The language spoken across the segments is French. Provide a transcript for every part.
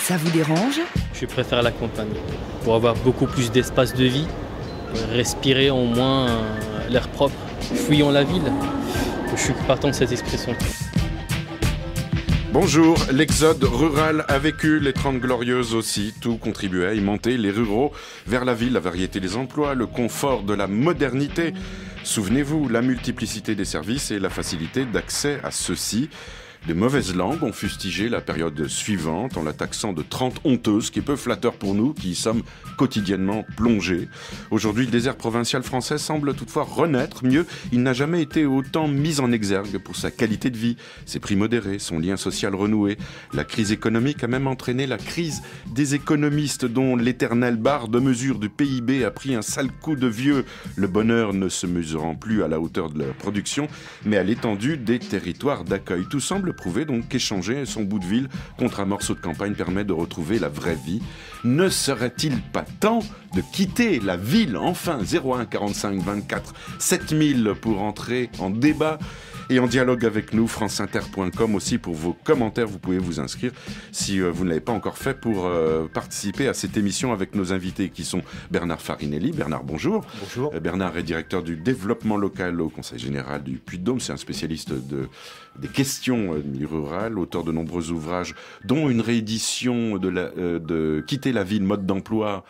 Ça vous dérange? Je préfère la campagne pour avoir beaucoup plus d'espace de vie, respirer au moins l'air propre. Fuyons la ville. Je suis partant de cette expression. Bonjour, l'exode rural a vécu, les 30 Glorieuses aussi. Tout contribuait à alimenter les ruraux vers la ville, la variété des emplois, le confort de la modernité. Souvenez-vous, la multiplicité des services et la facilité d'accès à ceux-ci. De mauvaises langues ont fustigé la période suivante en la taxant de 30 honteuses, qui est peu flatteur pour nous, qui y sommes quotidiennement plongés. Aujourd'hui, le désert provincial français semble toutefois renaître. Mieux, il n'a jamais été autant mis en exergue pour sa qualité de vie, ses prix modérés, son lien social renoué. La crise économique a même entraîné la crise des économistes dont l'éternelle barre de mesure du PIB a pris un sale coup de vieux. Le bonheur ne se mesurant plus à la hauteur de la production, mais à l'étendue des territoires d'accueil. Tout semble prouver donc qu'échanger son bout de ville contre un morceau de campagne permet de retrouver la vraie vie. Ne serait-il pas temps de quitter la ville enfin? 01 45 24 7000 pour entrer en débat et en dialogue avec nous, franceinter.com aussi pour vos commentaires. Vous pouvez vous inscrire si vous ne l'avez pas encore fait pour participer à cette émission avec nos invités qui sont Bernard Farinelli. Bernard, bonjour. Bonjour. Bernard est directeur du développement local au Conseil général du Puy-de-Dôme. C'est un spécialiste des questions rurales, auteur de nombreux ouvrages, dont une réédition de Quitter la ville, mode d'emploi,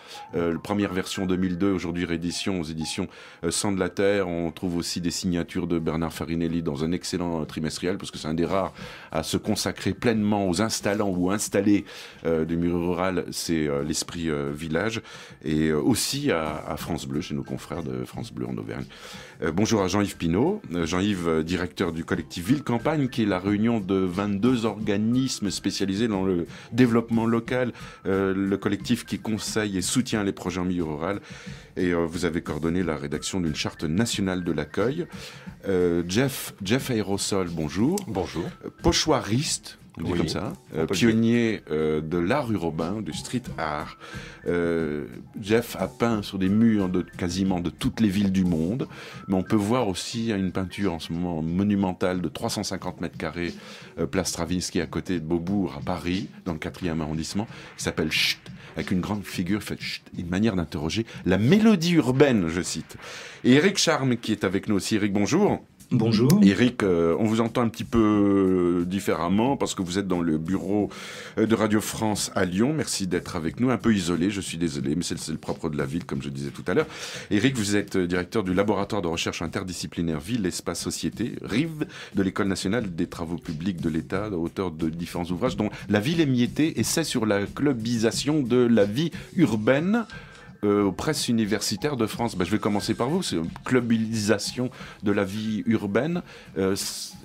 première version 2002, aujourd'hui réédition aux éditions Sang de la Terre. On trouve aussi des signatures de Bernard Farinelli dans un excellent trimestriel, parce que c'est un des rares à se consacrer pleinement aux installants ou installés du milieu rural, c'est l'esprit village, et aussi à France Bleu, chez nos confrères de France Bleu en Auvergne. Bonjour à Jean-Yves Pinault. Jean-Yves, directeur du collectif Ville-Campagne, qui est la réunion de 22 organismes spécialisés dans le développement local, le collectif qui conseille et soutient les projets en milieu rural. Et vous avez coordonné la rédaction d'une charte nationale de l'accueil. Jeff Aérosol, bonjour. Bonjour. Pochoiriste, on dit comme ça, pionnier de l'art urbain, du street art. Jeff a peint sur des murs de quasiment de toutes les villes du monde, mais on peut voir aussi une peinture en ce moment monumentale de 350 mètres carrés, place Stravinsky à côté de Beaubourg à Paris, dans le 4e arrondissement, qui s'appelle Chut, avec une grande figure faite une manière d'interroger la mélodie urbaine, je cite. Et Éric Charme qui est avec nous aussi. Éric, bonjour. Bonjour. Éric, on vous entend un petit peu différemment parce que vous êtes dans le bureau de Radio France à Lyon. Merci d'être avec nous. Un peu isolé, je suis désolé, mais c'est le propre de la ville, comme je disais tout à l'heure. Éric, vous êtes directeur du laboratoire de recherche interdisciplinaire Ville, Espace, Société, RIV, de l'École nationale des travaux publics de l'État, auteur de différents ouvrages dont La ville émiettée, essai sur la clubisation de la vie urbaine aux presses universitaires de France. Je vais commencer par vous, c'est une clubisation de la vie urbaine.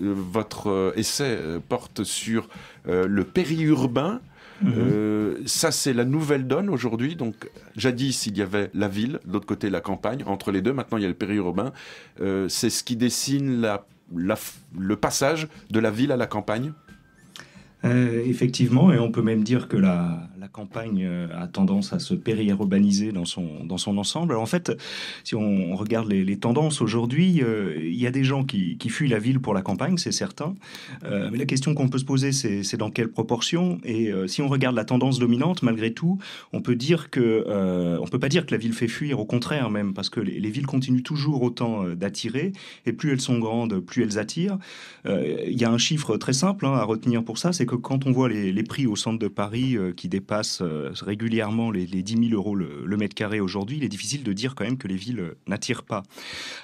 Votre essai porte sur le périurbain. Ça, c'est la nouvelle donne aujourd'hui. Donc, jadis, il y avait la ville, de l'autre côté, la campagne. Entre les deux, maintenant, il y a le périurbain. C'est ce qui dessine le passage de la ville à la campagne. Effectivement, et on peut même dire que la campagne a tendance à se périurbaniser dans son ensemble. Alors en fait, si on regarde les tendances aujourd'hui, il y a des gens qui fuient la ville pour la campagne, c'est certain. Mais la question qu'on peut se poser, c'est dans quelle proportion. Et si on regarde la tendance dominante, malgré tout, on peut dire on peut pas dire que la ville fait fuir, au contraire même, parce que les villes continuent toujours autant d'attirer, et plus elles sont grandes, plus elles attirent. Il y a un chiffre très simple à retenir pour ça, c'est que quand on voit les prix au centre de Paris qui dépassent régulièrement les 10 000 euros le mètre carré aujourd'hui, il est difficile de dire quand même que les villes n'attirent pas.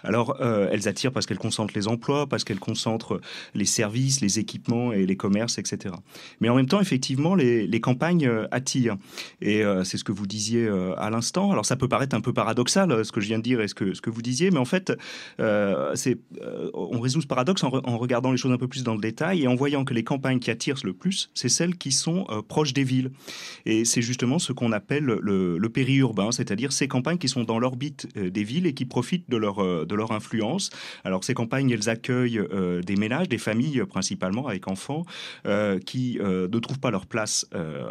Alors, elles attirent parce qu'elles concentrent les emplois, parce qu'elles concentrent les services, les équipements et les commerces, etc. Mais en même temps, effectivement, les campagnes attirent. Et c'est ce que vous disiez à l'instant. Alors, ça peut paraître un peu paradoxal, ce que je viens de dire et ce que vous disiez, mais en fait, on résout ce paradoxe en regardant les choses un peu plus dans le détail et en voyant que les campagnes qui attirent le plus, c'est celles qui sont proches des villes. Et c'est justement ce qu'on appelle le périurbain, c'est-à-dire ces campagnes qui sont dans l'orbite des villes et qui profitent de leur influence. Alors ces campagnes, elles accueillent des ménages, des familles principalement avec enfants qui ne trouvent pas leur place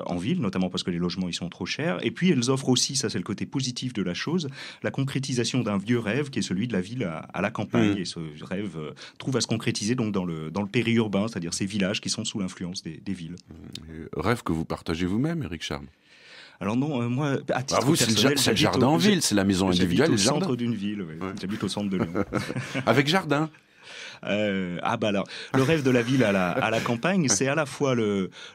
en ville, notamment parce que les logements ils sont trop chers. Et puis elles offrent aussi, ça c'est le côté positif de la chose, la concrétisation d'un vieux rêve qui est celui de la ville à la campagne. Et ce rêve trouve à se concrétiser donc dans le périurbain, c'est-à-dire ces villages qui sont sous l'influence des villes. Rêve que vous partagez vous-même, Éric Charme. Alors non, moi, à titre vous, personnel, c'est le jardin en ville, c'est la maison individuelle. J'habite au centre d'une ville, j'habite au centre de Lyon. Avec jardin. Alors, le rêve de la ville à la campagne, c'est à la fois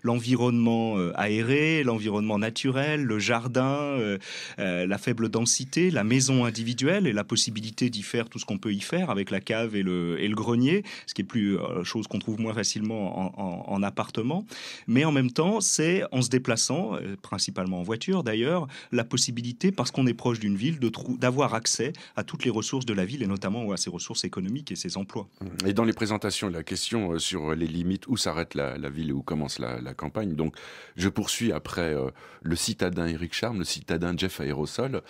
l'environnement aéré, l'environnement naturel, le jardin, la faible densité, la maison individuelle et la possibilité d'y faire tout ce qu'on peut y faire avec la cave et le grenier, ce qui est plus chose qu'on trouve moins facilement en appartement. Mais en même temps, c'est en se déplaçant, principalement en voiture d'ailleurs, la possibilité, parce qu'on est proche d'une ville, d'avoir accès à toutes les ressources de la ville et notamment à ses ressources économiques et ses emplois. Et dans les présentations, la question sur les limites, où s'arrête la ville et où commence la campagne. Donc, je poursuis après le citadin Éric Charme, le citadin Jeff Aérosol,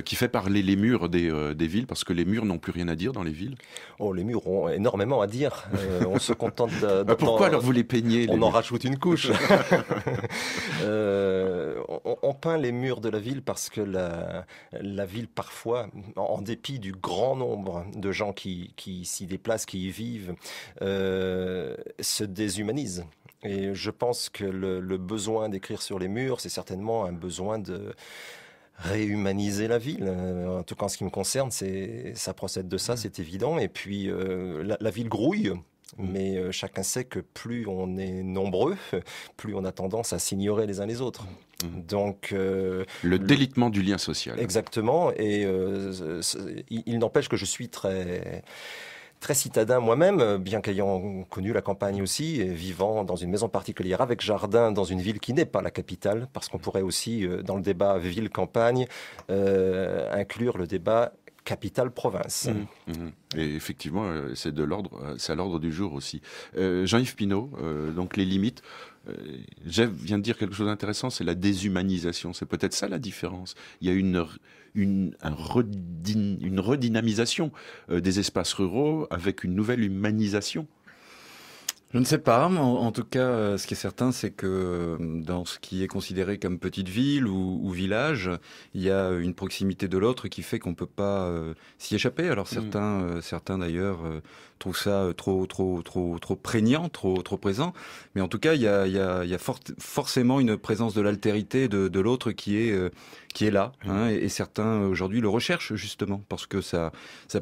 qui fait parler les murs des villes, parce que les murs n'ont plus rien à dire dans les villes. Oh, les murs ont énormément à dire. On se contente de... Pourquoi alors vous les peignez? On en rajoute une couche. On peint les murs de la ville parce que la ville, parfois, en dépit du grand nombre de gens qui s'y déplacent, qui y vivent, se déshumanise. Et je pense que le besoin d'écrire sur les murs, c'est certainement un besoin de réhumaniser la ville. En tout cas, en ce qui me concerne, ça procède de ça, c'est évident. Et puis, la ville grouille. Mais chacun sait que plus on est nombreux, plus on a tendance à s'ignorer les uns les autres. Donc le délitement du lien social. Exactement. Et il n'empêche que je suis très citadin moi-même, bien qu'ayant connu la campagne aussi, et vivant dans une maison particulière avec jardin dans une ville qui n'est pas la capitale, parce qu'on pourrait aussi, dans le débat ville-campagne, inclure le débat capitale-province. Et effectivement, c'est à l'ordre du jour aussi. Jean-Yves Pinault, donc les limites. Jeff vient de dire quelque chose d'intéressant, c'est la déshumanisation. C'est peut-être ça la différence. Il y a une redynamisation des espaces ruraux avec une nouvelle humanisation. Je ne sais pas, mais en tout cas, ce qui est certain, c'est que dans ce qui est considéré comme petite ville ou village, il y a une proximité de l'autre qui fait qu'on peut pas s'y échapper. Alors certains d'ailleurs trouvent ça trop prégnant, trop présent. Mais en tout cas, il y a forcément une présence de l'altérité de l'autre qui est là. Hein, et certains aujourd'hui le recherchent justement parce que ça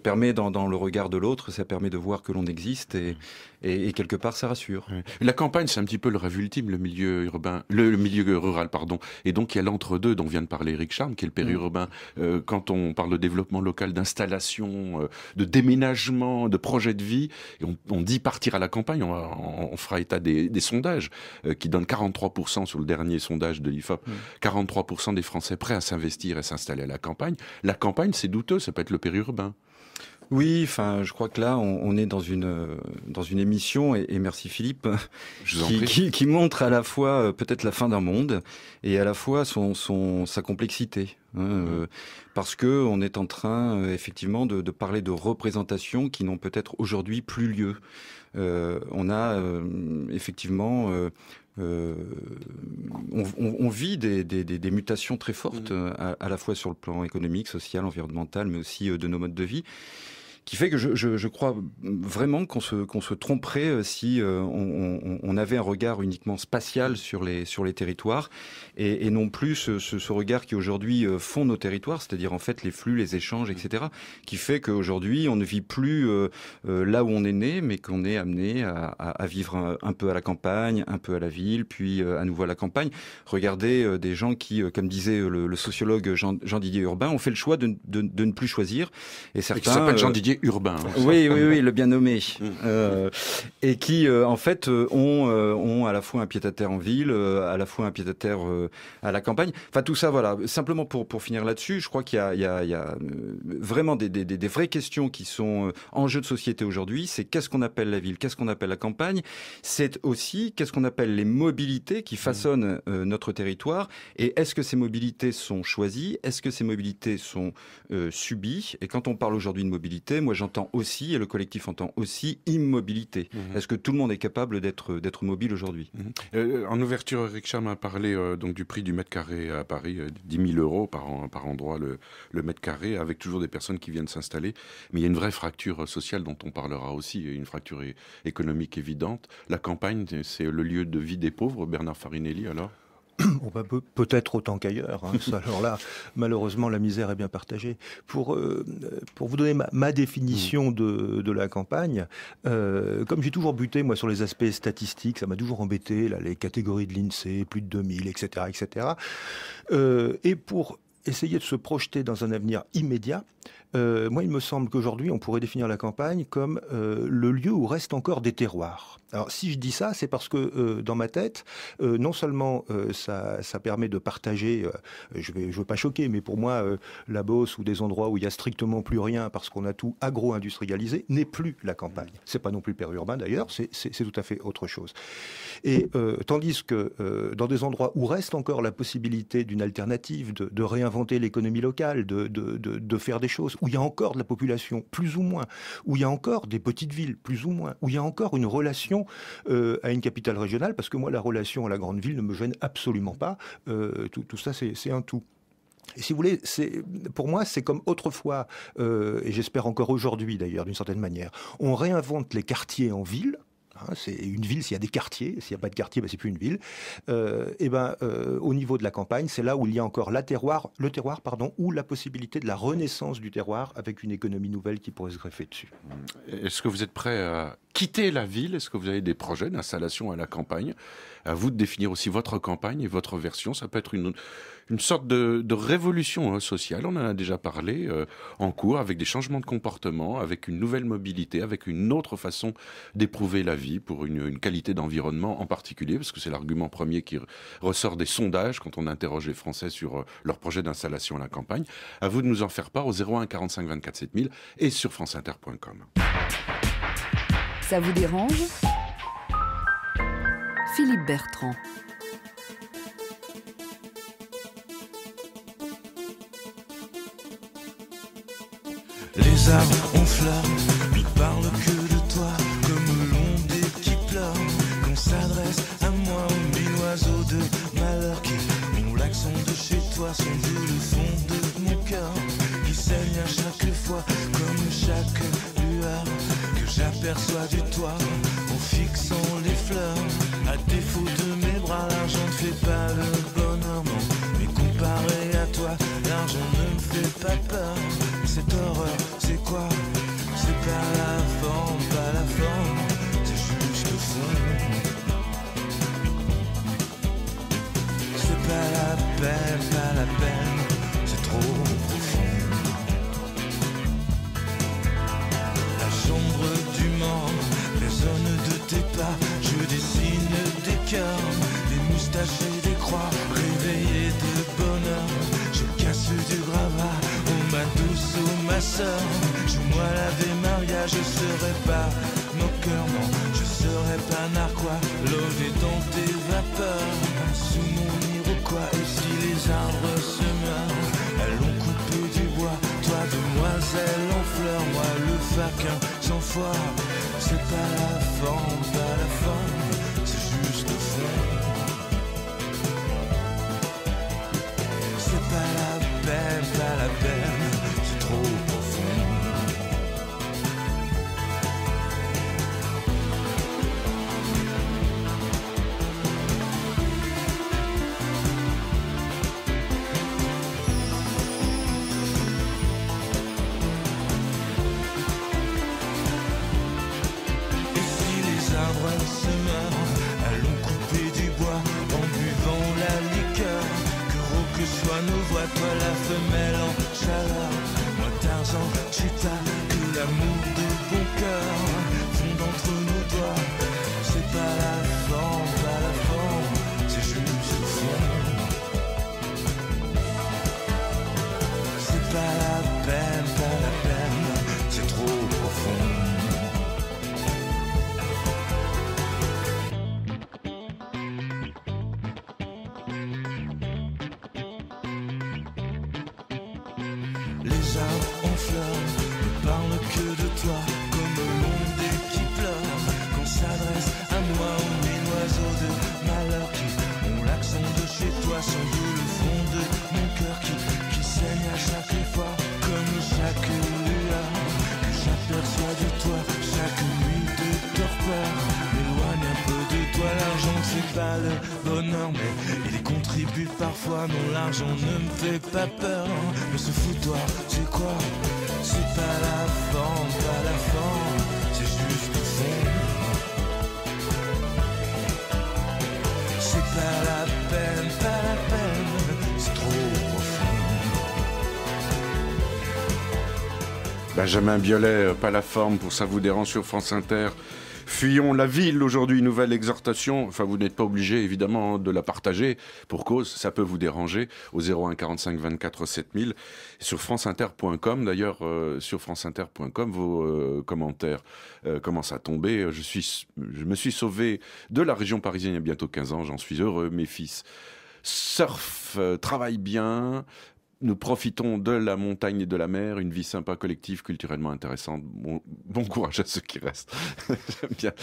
permet dans le regard de l'autre, ça permet de voir que l'on existe et quelque part ça rassure. La campagne, c'est un petit peu le rêve ultime, le milieu rural, pardon. Et donc il y a l'entre-deux dont vient de parler Éric Charme, qui est le périurbain. Quand on parle de développement local, d'installation, de déménagement, de projet de vie, et on dit partir à la campagne, on fera état des sondages qui donnent 43% sur le dernier sondage de l'IFOP, 43% des Français prêts à s'investir et s'installer à la campagne. La campagne, c'est douteux, ça peut être le périurbain. Oui, enfin, je crois que là, on est dans une émission, et merci Philippe, qui montre à la fois peut-être la fin d'un monde et à la fois sa complexité. Parce que on est en train effectivement de parler de représentations qui n'ont peut-être aujourd'hui plus lieu. On a effectivement on vit des mutations très fortes à la fois sur le plan économique, social, environnemental, mais aussi de nos modes de vie, qui fait que je crois vraiment qu'on se tromperait si on avait un regard uniquement spatial sur les territoires et non plus ce regard qui aujourd'hui fond nos territoires, c'est-à-dire en fait les flux, les échanges, etc., qui fait qu'aujourd'hui on ne vit plus là où on est né, mais qu'on est amené à vivre un peu à la campagne, un peu à la ville, puis à nouveau à la campagne. Regardez des gens qui, comme disait le sociologue Jean-Didier Urbain, ont fait le choix de ne plus choisir. Et certains qui s'appelle Jean-Didier Urbain. Oui, le bien nommé. Et qui, en fait, ont à la fois un pied-à-terre en ville, à la fois un pied-à-terre à la campagne. Enfin, tout ça, voilà. Simplement pour finir là-dessus, je crois qu'il y a vraiment des vraies questions qui sont en jeu de société aujourd'hui. C'est qu'est-ce qu'on appelle la ville, qu'est-ce qu'on appelle la campagne. C'est aussi qu'est-ce qu'on appelle les mobilités qui façonnent notre territoire. Et est-ce que ces mobilités sont choisies? Est-ce que ces mobilités sont subies? Et quand on parle aujourd'hui de mobilité, moi j'entends aussi, et le collectif entend aussi, immobilité. Est-ce que tout le monde est capable d'être mobile aujourd'hui? En ouverture, Eric Cham a parlé donc du prix du mètre carré à Paris, 10 000 euros par endroit le mètre carré, avec toujours des personnes qui viennent s'installer. Mais il y a une vraie fracture sociale dont on parlera aussi, une fracture économique évidente. La campagne, c'est le lieu de vie des pauvres. Bernard Farinelli, alors? Peut-être autant qu'ailleurs. Alors là, malheureusement, la misère est bien partagée. Pour vous donner ma définition de la campagne, comme j'ai toujours buté, moi, sur les aspects statistiques, ça m'a toujours embêté, là, les catégories de l'INSEE, plus de 2000, etc., etc. Et pour essayer de se projeter dans un avenir immédiat, moi, il me semble qu'aujourd'hui, on pourrait définir la campagne comme le lieu où restent encore des terroirs. Alors, si je dis ça, c'est parce que dans ma tête, non seulement ça permet de partager, je veux pas choquer, mais pour moi, la Beauce ou des endroits où il y a strictement plus rien parce qu'on a tout agro-industrialisé, n'est plus la campagne. C'est pas non plus périurbain d'ailleurs, c'est tout à fait autre chose. Et tandis que dans des endroits où reste encore la possibilité d'une alternative, de réinventer l'économie locale, de faire des choses, où il y a encore de la population, plus ou moins, où il y a encore des petites villes, plus ou moins, où il y a encore une relation à une capitale régionale, parce que moi, la relation à la grande ville ne me gêne absolument pas. Tout ça, c'est un tout. Et si vous voulez, pour moi, c'est comme autrefois, et j'espère encore aujourd'hui d'ailleurs, d'une certaine manière, on réinvente les quartiers en ville. C'est une ville s'il y a des quartiers, s'il n'y a pas de quartier, c'est plus une ville. Au niveau de la campagne, c'est là où il y a encore le terroir, ou la possibilité de la renaissance du terroir avec une économie nouvelle qui pourrait se greffer dessus. Est-ce que vous êtes prêt à quitter la ville? Est-ce que vous avez des projets d'installation à la campagne? À vous de définir aussi votre campagne et votre version. Ça peut être une sorte de révolution sociale, on en a déjà parlé, en cours, avec des changements de comportement, avec une nouvelle mobilité, avec une autre façon d'éprouver la vie, pour une qualité d'environnement en particulier, parce que c'est l'argument premier qui ressort des sondages quand on interroge les Français sur leur projet d'installation à la campagne. À vous de nous en faire part au 01 45 24 7000 et sur franceinter.com. Ça vous dérange? Philippe Bertrand. Les arbres ont fleuri, ne parlent que de toi, comme l'onde qui pleure. Qu'on s'adresse à moi, aux mille oiseaux de malheur qui ont l'accent de chez toi, sont vu le fond de mon cœur, qui saigne à chaque fois, comme chaque lueur que j'aperçois du toit, en fixant les fleurs. À défaut de mes bras, l'argent ne fait pas le bonheur, non. Mais comparé à toi, l'argent ne me fait pas peur. Cette horreur, c'est quoi? C'est pas la forme, c'est juste le fond. C'est pas la peine, c'est trop profond. La chambre du mort résonne de tes pas, je dessine des cœurs, des moustaches et des croix, réveillés de bonheur. Je casse du gravat, oh ma douce, oh ma sœur. Joue-moi l'Ave Maria, je serai pas moqueur, non, je serai pas narquois, lové dans tes vapeurs. Sous mon iroquois, et si les arbres se meurent, allons couper du bois, toi demoiselle en fleurs, moi le faquin sans foi. C'est pas la forme, c'est juste le fond. C'est pas la peine, c'est trop profond. Et si les arbres se meurent, allons couper du bois en buvant la liqueur. Que soient nos voix, toi la femelle en chaleur, moi Tarzan, Cheetah, que l'amour de bon cœur fond entre nos doigts. C'est pas la forme, c'est juste le fond. C'est pas la peine, c'est trop profond. Les arbres en fleurs ne parlent que de pas le bonheur, mais il y contribue parfois. Non, l'argent ne me fait pas peur, mais ce foutoir, c'est quoi? C'est pas la forme, c'est juste le fond. C'est pas la peine, c'est trop profond. Benjamin Biolay, pas la forme, pour ça vous dérange sur France Inter. Fuyons la ville aujourd'hui, nouvelle exhortation. Enfin, vous n'êtes pas obligé évidemment de la partager pour cause, ça peut vous déranger au 01 45 24 7000. Sur franceinter.com d'ailleurs, sur franceinter.com, vos commentaires commencent à tomber. Je me suis sauvé de la région parisienne il y a bientôt 15 ans, j'en suis heureux. Mes fils surfent, travaillent bien. Nous profitons de la montagne et de la mer, une vie sympa, collective, culturellement intéressante. Bon courage à ceux qui restent. J'aime bien.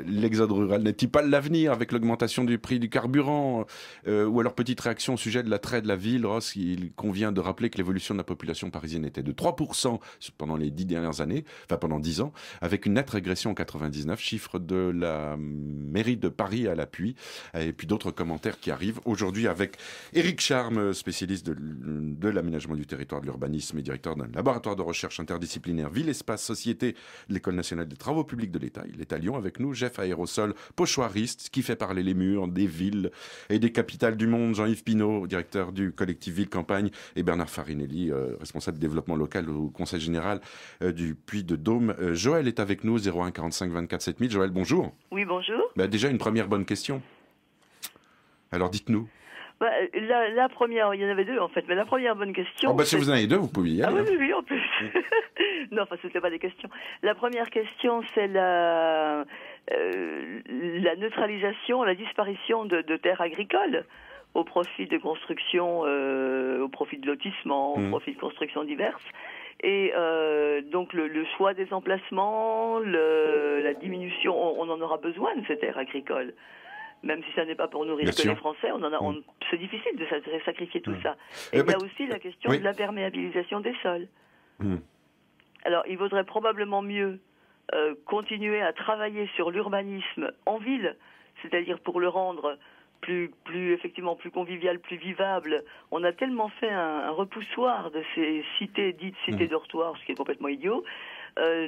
L'exode rural n'est-il pas l'avenir avec l'augmentation du prix du carburant ou alors petite réaction au sujet de l'attrait de la ville, Ross, il convient de rappeler que l'évolution de la population parisienne était de 3% pendant les 10 dernières années, enfin pendant 10 ans, avec une nette régression en 99, chiffre de la mairie de Paris à l'appui, et puis d'autres commentaires qui arrivent aujourd'hui avec Éric Charme, spécialiste de l'aménagement du territoire, de l'urbanisme et directeur d'un laboratoire de recherche interdisciplinaire Ville, Espace, Société de l'École nationale des travaux publics de l'État. Il est à Lyon avec nous, Jeff Aérosol, pochoiriste, qui fait parler les murs des villes et des capitales du monde, Jean-Yves Pinault, directeur du collectif Ville-Campagne, et Bernard Farinelli, responsable de développement local au Conseil général du Puy-de-Dôme. Joël est avec nous, 01 45 24 7000. Joël, bonjour. Oui, bonjour. Déjà une première bonne question. Alors dites-nous. La première, il y en avait deux en fait, mais la première bonne question... Si vous en avez deux, vous pouvez y aller. Ah oui, en plus. Non, enfin, c'était pas des questions. La première question, c'est la neutralisation, la disparition de terres agricoles au profit de constructions, au profit de lotissements, au profit de constructions diverses. Et donc le choix des emplacements, la diminution, on en aura besoin de ces terres agricoles. Même si ça n'est pas pour nourrir que les Français, c'est difficile de sacrifier tout ça. Et il y a aussi la question de l'imperméabilisation des sols. Alors, il vaudrait probablement mieux continuer à travailler sur l'urbanisme en ville, c'est-à-dire pour le rendre plus convivial, plus vivable. On a tellement fait un repoussoir de ces cités dites cités dortoirs, ce qui est complètement idiot.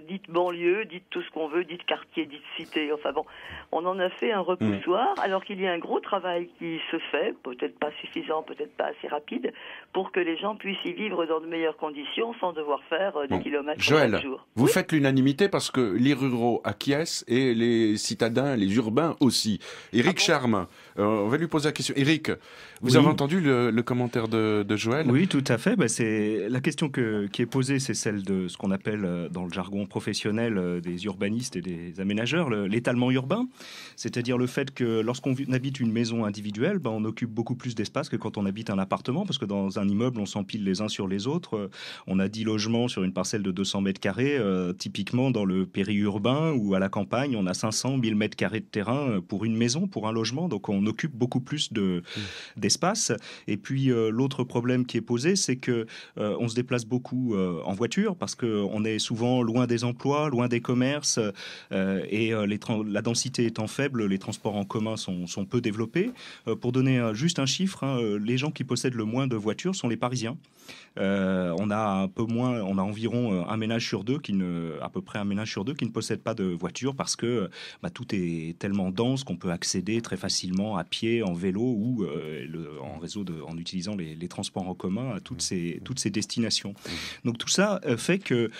Dites banlieue, dites tout ce qu'on veut, dites quartier, dites cité, enfin bon, on en a fait un repoussoir, alors qu'il y a un gros travail qui se fait, peut-être pas suffisant, peut-être pas assez rapide, pour que les gens puissent y vivre dans de meilleures conditions sans devoir faire des kilomètres Joël, chaque jour. Vous faites l'unanimité parce que les ruraux acquiescent et les citadins, les urbains aussi. Éric Charme, on va lui poser la question. Éric, vous avez entendu le commentaire de Joël? Oui, tout à fait. C'est la question qui est posée, c'est celle de ce qu'on appelle dans le jargon professionnel des urbanistes et des aménageurs, l'étalement urbain, c'est-à-dire le fait que lorsqu'on habite une maison individuelle, on occupe beaucoup plus d'espace que quand on habite un appartement, parce que dans un immeuble, on s'empile les uns sur les autres. On a 10 logements sur une parcelle de 200 mètres carrés. Typiquement, dans le périurbain ou à la campagne, on a 500, 1000 mètres carrés de terrain pour une maison, pour un logement. Donc, on occupe beaucoup plus d'espace. Et puis, l'autre problème qui est posé, c'est que on se déplace beaucoup en voiture, parce qu'on est souvent loin des emplois, loin des commerces, et la densité étant faible, les transports en commun sont peu développés. Pour donner juste un chiffre, les gens qui possèdent le moins de voitures sont les Parisiens. On a environ un ménage sur deux à peu près un ménage sur deux qui ne possède pas de voiture, parce que tout est tellement dense qu'on peut accéder très facilement à pied, en vélo ou en utilisant les transports en commun à toutes ces destinations. Donc tout ça fait que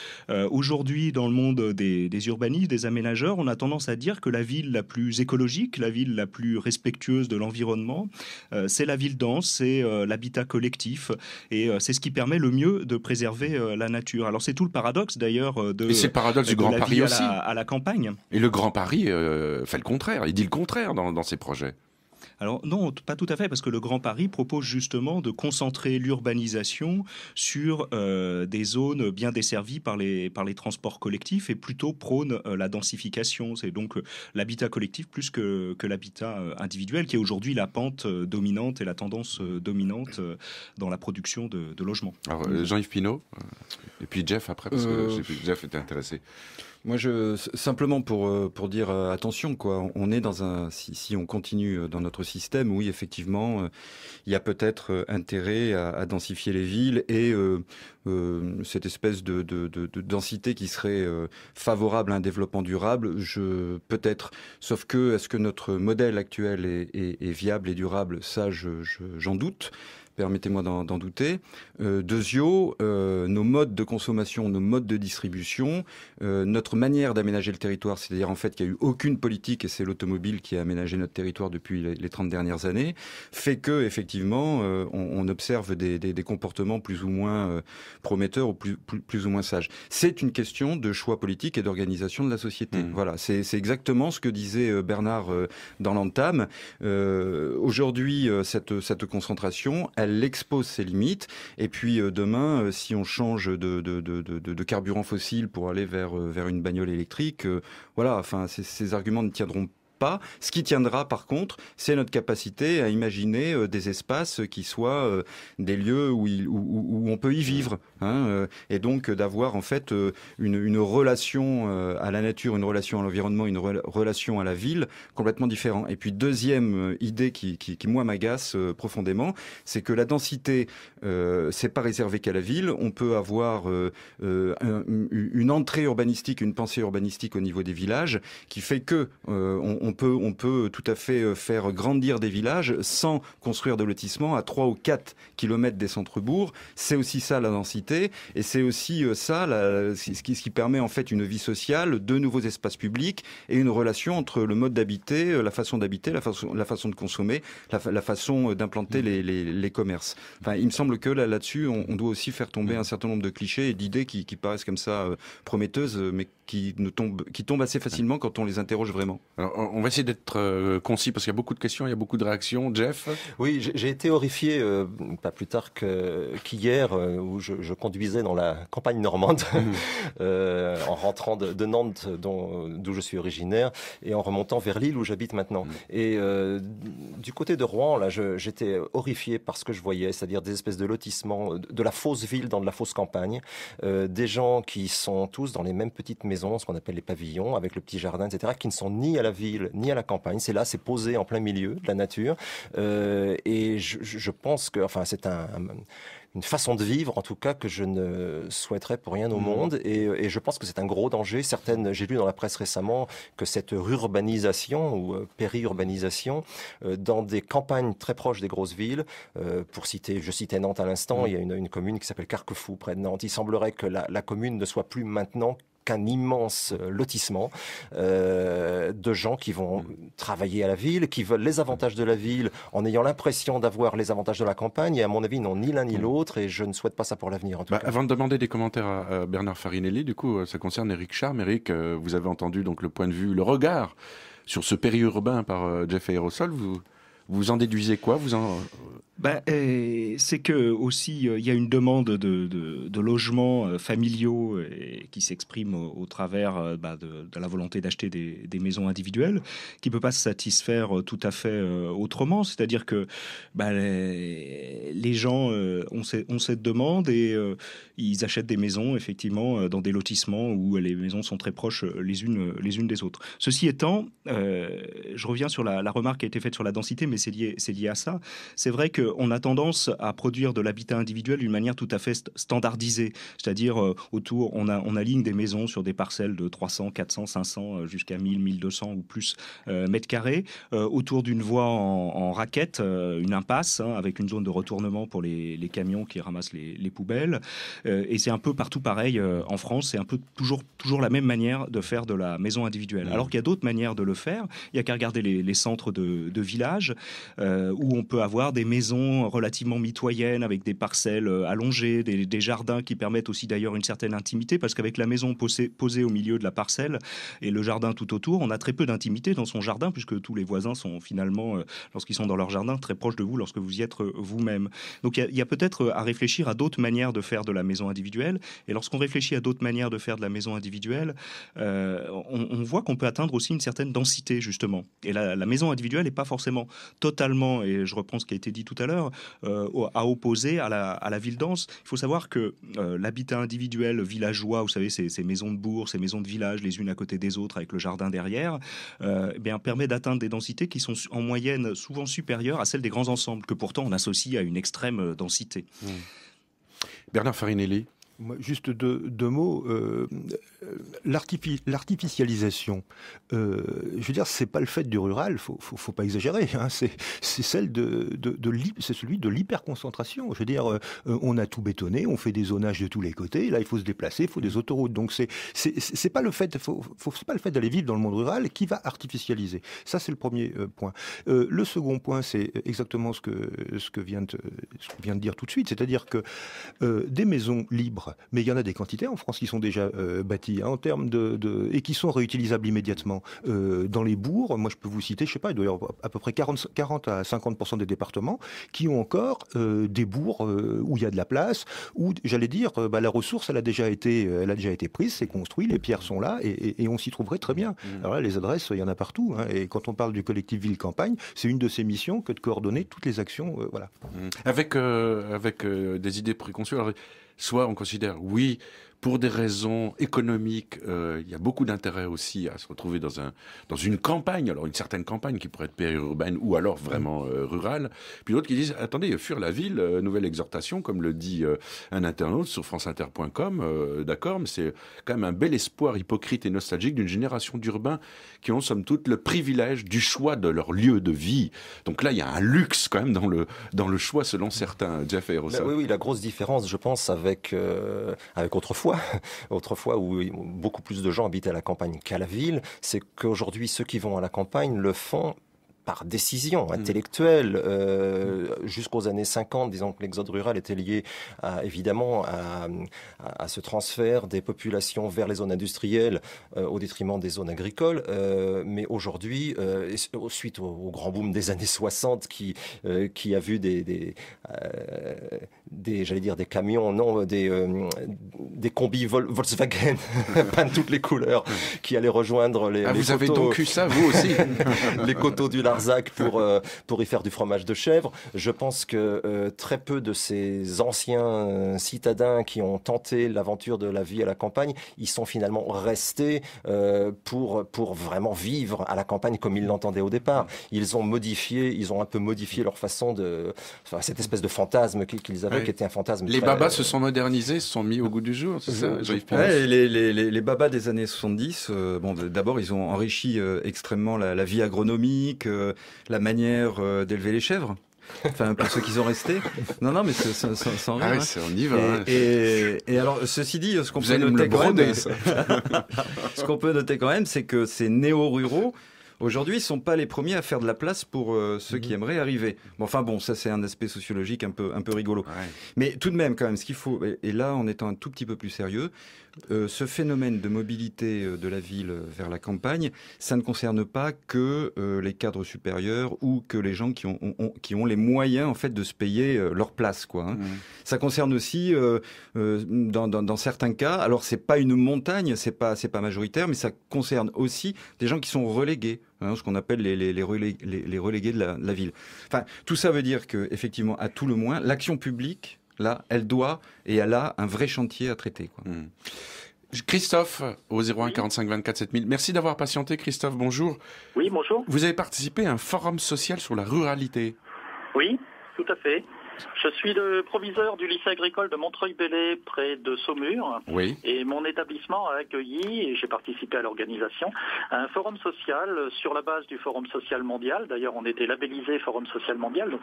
aujourd'hui, dans le monde des urbanistes, des aménageurs, on a tendance à dire que la ville la plus écologique, la ville la plus respectueuse de l'environnement, c'est la ville dense, c'est l'habitat collectif, et c'est ce qui permet le mieux de préserver la nature. Alors c'est tout le paradoxe d'ailleurs et c'est le paradoxe du Grand Paris aussi, à la campagne. Et le Grand Paris fait le contraire, il dit le contraire dans ses projets. Alors non, pas tout à fait, parce que le Grand Paris propose justement de concentrer l'urbanisation sur des zones bien desservies par les transports collectifs et plutôt prône la densification. C'est donc l'habitat collectif plus que l'habitat individuel qui est aujourd'hui la pente dominante et la tendance dominante dans la production de logements. Alors Jean-Yves Pinault, et puis Jeff après, parce que j'ai vu que Jeff était intéressé. Moi, simplement pour dire attention, quoi. On est si on continue dans notre système, oui, effectivement, il y a peut-être intérêt à densifier les villes et cette espèce de densité qui serait favorable à un développement durable. Peut-être, sauf que est-ce que notre modèle actuel est viable et durable? Ça, j'en doute. Permettez-moi d'en douter. Deuxièmement, nos modes de consommation, nos modes de distribution, notre manière d'aménager le territoire, c'est-à-dire en fait qu'il n'y a eu aucune politique, et c'est l'automobile qui a aménagé notre territoire depuis les 30 dernières années, fait que effectivement on observe des comportements plus ou moins prometteurs ou plus ou moins sages. C'est une question de choix politique et d'organisation de la société. Voilà, c'est exactement ce que disait Bernard dans l'entame. Aujourd'hui, cette concentration, elle expose ses limites. Et puis demain, si on change de carburant fossile pour aller vers une bagnole électrique, voilà, enfin, ces arguments ne tiendront pas. Ce qui tiendra, par contre, c'est notre capacité à imaginer des espaces qui soient des lieux où on peut y vivre, hein, et donc d'avoir en fait une relation à la nature, une relation à l'environnement, une relation à la ville complètement différente. Et puis deuxième idée qui moi m'agace profondément, c'est que la densité, c'est pas réservé qu'à la ville. On peut avoir une entrée urbanistique, une pensée urbanistique au niveau des villages qui fait que on peut tout à fait faire grandir des villages sans construire de lotissements à 3 ou 4 kilomètres des centres-bourgs. C'est aussi ça la densité, et c'est aussi ça ce qui permet en fait une vie sociale, de nouveaux espaces publics et une relation entre le mode d'habiter, la façon d'habiter, la façon de consommer, la façon d'implanter les commerces. Enfin, il me semble que là-dessus, on doit aussi faire tomber un certain nombre de clichés et d'idées qui paraissent comme ça prometteuses, mais qui tombent assez facilement quand on les interroge vraiment. Alors, on va essayer d'être concis parce qu'il y a beaucoup de questions, il y a beaucoup de réactions. Jeff ? Oui, j'ai été horrifié pas plus tard qu'hier où je conduisais dans la campagne normande en rentrant de Nantes d'où je suis originaire et en remontant vers Lille où j'habite maintenant. Et du côté de Rouen, là, j'étais horrifié par ce que je voyais, c'est-à-dire des espèces de lotissements, de la fausse ville dans de la fausse campagne, des gens qui sont tous dans les mêmes petites maisons, ce qu'on appelle les pavillons, avec le petit jardin, etc., qui ne sont ni à la ville, ni à la campagne. C'est là, c'est posé en plein milieu de la nature. Et je pense que, enfin, c'est une façon de vivre, en tout cas, que je ne souhaiterais pour rien au monde. Et je pense que c'est un gros danger. J'ai lu dans la presse récemment que cette rurbanisation ou périurbanisation dans des campagnes très proches des grosses villes, je citais Nantes à l'instant, il y a une commune qui s'appelle Carquefou, près de Nantes. Il semblerait que la commune ne soit plus maintenant qu'un immense lotissement de gens qui vont travailler à la ville, qui veulent les avantages de la ville en ayant l'impression d'avoir les avantages de la campagne, et à mon avis, non, ni l'un ni l'autre, et je ne souhaite pas ça pour l'avenir, en tout cas. Avant de demander des commentaires à Bernard Farinelli, du coup, ça concerne Éric Charme. Éric, vous avez entendu donc le point de vue, le regard sur ce périurbain par Jeff Aérosol. Vous en déduisez quoi ? C'est que aussi il y a une demande de logements familiaux qui s'exprime au travers de la volonté d'acheter des maisons individuelles, qui peut pas se satisfaire tout à fait autrement. C'est-à-dire que les gens ont cette demande et ils achètent des maisons effectivement dans des lotissements où les maisons sont très proches les unes des autres. Ceci étant, je reviens sur la remarque qui a été faite sur la densité, mais c'est lié à ça. C'est vrai qu'on a tendance à produire de l'habitat individuel d'une manière tout à fait standardisée. C'est-à-dire, autour, on aligne des maisons sur des parcelles de 300, 400, 500, jusqu'à 1000, 1200 ou plus mètres carrés, autour d'une voie en raquette, une impasse, avec une zone de retournement pour les camions qui ramassent les poubelles. Et c'est un peu partout pareil en France. C'est un peu toujours la même manière de faire de la maison individuelle. Alors qu'il y a d'autres manières de le faire. Il n'y a qu'à regarder les centres de villages où on peut avoir des maisons maisons relativement mitoyennes avec des parcelles allongées, des jardins qui permettent aussi d'ailleurs une certaine intimité, parce qu'avec la maison posée au milieu de la parcelle et le jardin tout autour, on a très peu d'intimité dans son jardin, puisque tous les voisins sont finalement, lorsqu'ils sont dans leur jardin, très proches de vous lorsque vous y êtes vous-même. Donc il y a peut-être à réfléchir à d'autres manières de faire de la maison individuelle, et lorsqu'on réfléchit à d'autres manières de faire de la maison individuelle, on voit qu'on peut atteindre aussi une certaine densité, justement. Et la maison individuelle n'est pas forcément totalement, et je reprends ce qui a été dit tout à l'heure, à opposer à la ville dense. Il faut savoir que l'habitat individuel villageois, vous savez, ces maisons de bourg, ces maisons de village, les unes à côté des autres, avec le jardin derrière, permet d'atteindre des densités qui sont en moyenne souvent supérieures à celles des grands ensembles, que pourtant on associe à une extrême densité. Bernard Farinelli. Juste deux mots. L'artificialisation, je veux dire, c'est pas le fait du rural, faut pas exagérer. Hein, c'est celui de l'hyperconcentration. Je veux dire, on a tout bétonné, on fait des zonages de tous les côtés. Là, il faut se déplacer, il faut des autoroutes. Donc c'est pas le fait, c'est pas le fait d'aller vivre dans le monde rural qui va artificialiser. Ça, c'est le premier point. Le second point, c'est exactement ce que vient de dire tout de suite, c'est-à-dire que des maisons libres. Mais il y en a des quantités en France qui sont déjà bâties en termes et qui sont réutilisables immédiatement. Dans les bourgs, moi je peux vous citer, je sais pas, il doit y avoir à peu près 40 à 50% des départements qui ont encore des bourgs où il y a de la place, où j'allais dire, la ressource elle a déjà été prise, c'est construit, les pierres sont là et on s'y trouverait très bien. Alors là, les adresses, il y en a partout. Hein, et quand on parle du collectif Ville-Campagne, c'est une de ses missions que de coordonner toutes les actions. Voilà. Avec des idées préconçues. Alors, soit on considère, oui, pour des raisons économiques, il y a beaucoup d'intérêt aussi à se retrouver dans une campagne, alors une certaine campagne qui pourrait être périurbaine ou alors vraiment rurale. Puis d'autres qui disent, attendez, fuir la ville, nouvelle exhortation, comme le dit un internaute sur franceinter.com, d'accord, mais c'est quand même un bel espoir hypocrite et nostalgique d'une génération d'urbains qui ont somme toute le privilège du choix de leur lieu de vie. Donc là, il y a un luxe quand même dans le choix selon certains. Jeff Aerosa. Oui, la grosse différence, je pense, avec autrefois où beaucoup plus de gens habitaient à la campagne qu'à la ville, c'est qu'aujourd'hui ceux qui vont à la campagne le font par décision intellectuelle jusqu'aux années 50, disons que l'exode rural était lié évidemment à ce transfert des populations vers les zones industrielles au détriment des zones agricoles. Mais aujourd'hui, suite au grand boom des années 60 qui a vu des camions, des combis Volkswagen pas de toutes les couleurs qui allaient rejoindre les vous coteaux, avez donc eu ça, vous aussi les coteaux du Larzac pour y faire du fromage de chèvre. Je pense que très peu de ces anciens citadins qui ont tenté l'aventure de la vie à la campagne, ils sont finalement restés pour vraiment vivre à la campagne comme ils l'entendaient au départ. Ils ont un peu modifié leur façon cette espèce de fantasme qu'ils avaient, qui était un fantasme. Les babas se sont modernisés, se sont mis au goût du jour, c'est ça? Les babas des années 70, d'abord ils ont enrichi extrêmement la vie agronomique, la manière d'élever les chèvres. Enfin, pour ceux qui sont restés. Non, mais sans rire. Ah oui, on y va. Et alors, ceci dit, ce qu'on peut noter quand même, c'est que ces néo-ruraux, aujourd'hui, ils ne sont pas les premiers à faire de la place pour ceux qui aimeraient arriver. Ça c'est un aspect sociologique un peu rigolo. Ouais. Mais tout de même, quand même, ce qu'il faut, et là, en étant un tout petit peu plus sérieux, ce phénomène de mobilité de la ville vers la campagne, ça ne concerne pas que les cadres supérieurs ou que les gens qui ont les moyens en fait de se payer leur place, quoi. Hein. Ça concerne aussi, dans certains cas, alors c'est pas une montagne, c'est pas majoritaire, mais ça concerne aussi des gens qui sont relégués. Ce qu'on appelle les relégués de la ville. Enfin, tout ça veut dire que, effectivement, à tout le moins, l'action publique, là, elle a un vrai chantier à traiter, quoi. Christophe, au 01 45 24 7000. Merci d'avoir patienté, Christophe, bonjour. Oui, bonjour. Vous avez participé à un forum social sur la ruralité. Oui, tout à fait. Je suis le proviseur du lycée agricole de Montreuil-Bellay, près de Saumur. Oui. Et mon établissement a accueilli, et j'ai participé à l'organisation, un forum social sur la base du Forum social mondial. D'ailleurs, on était labellisé Forum social mondial, donc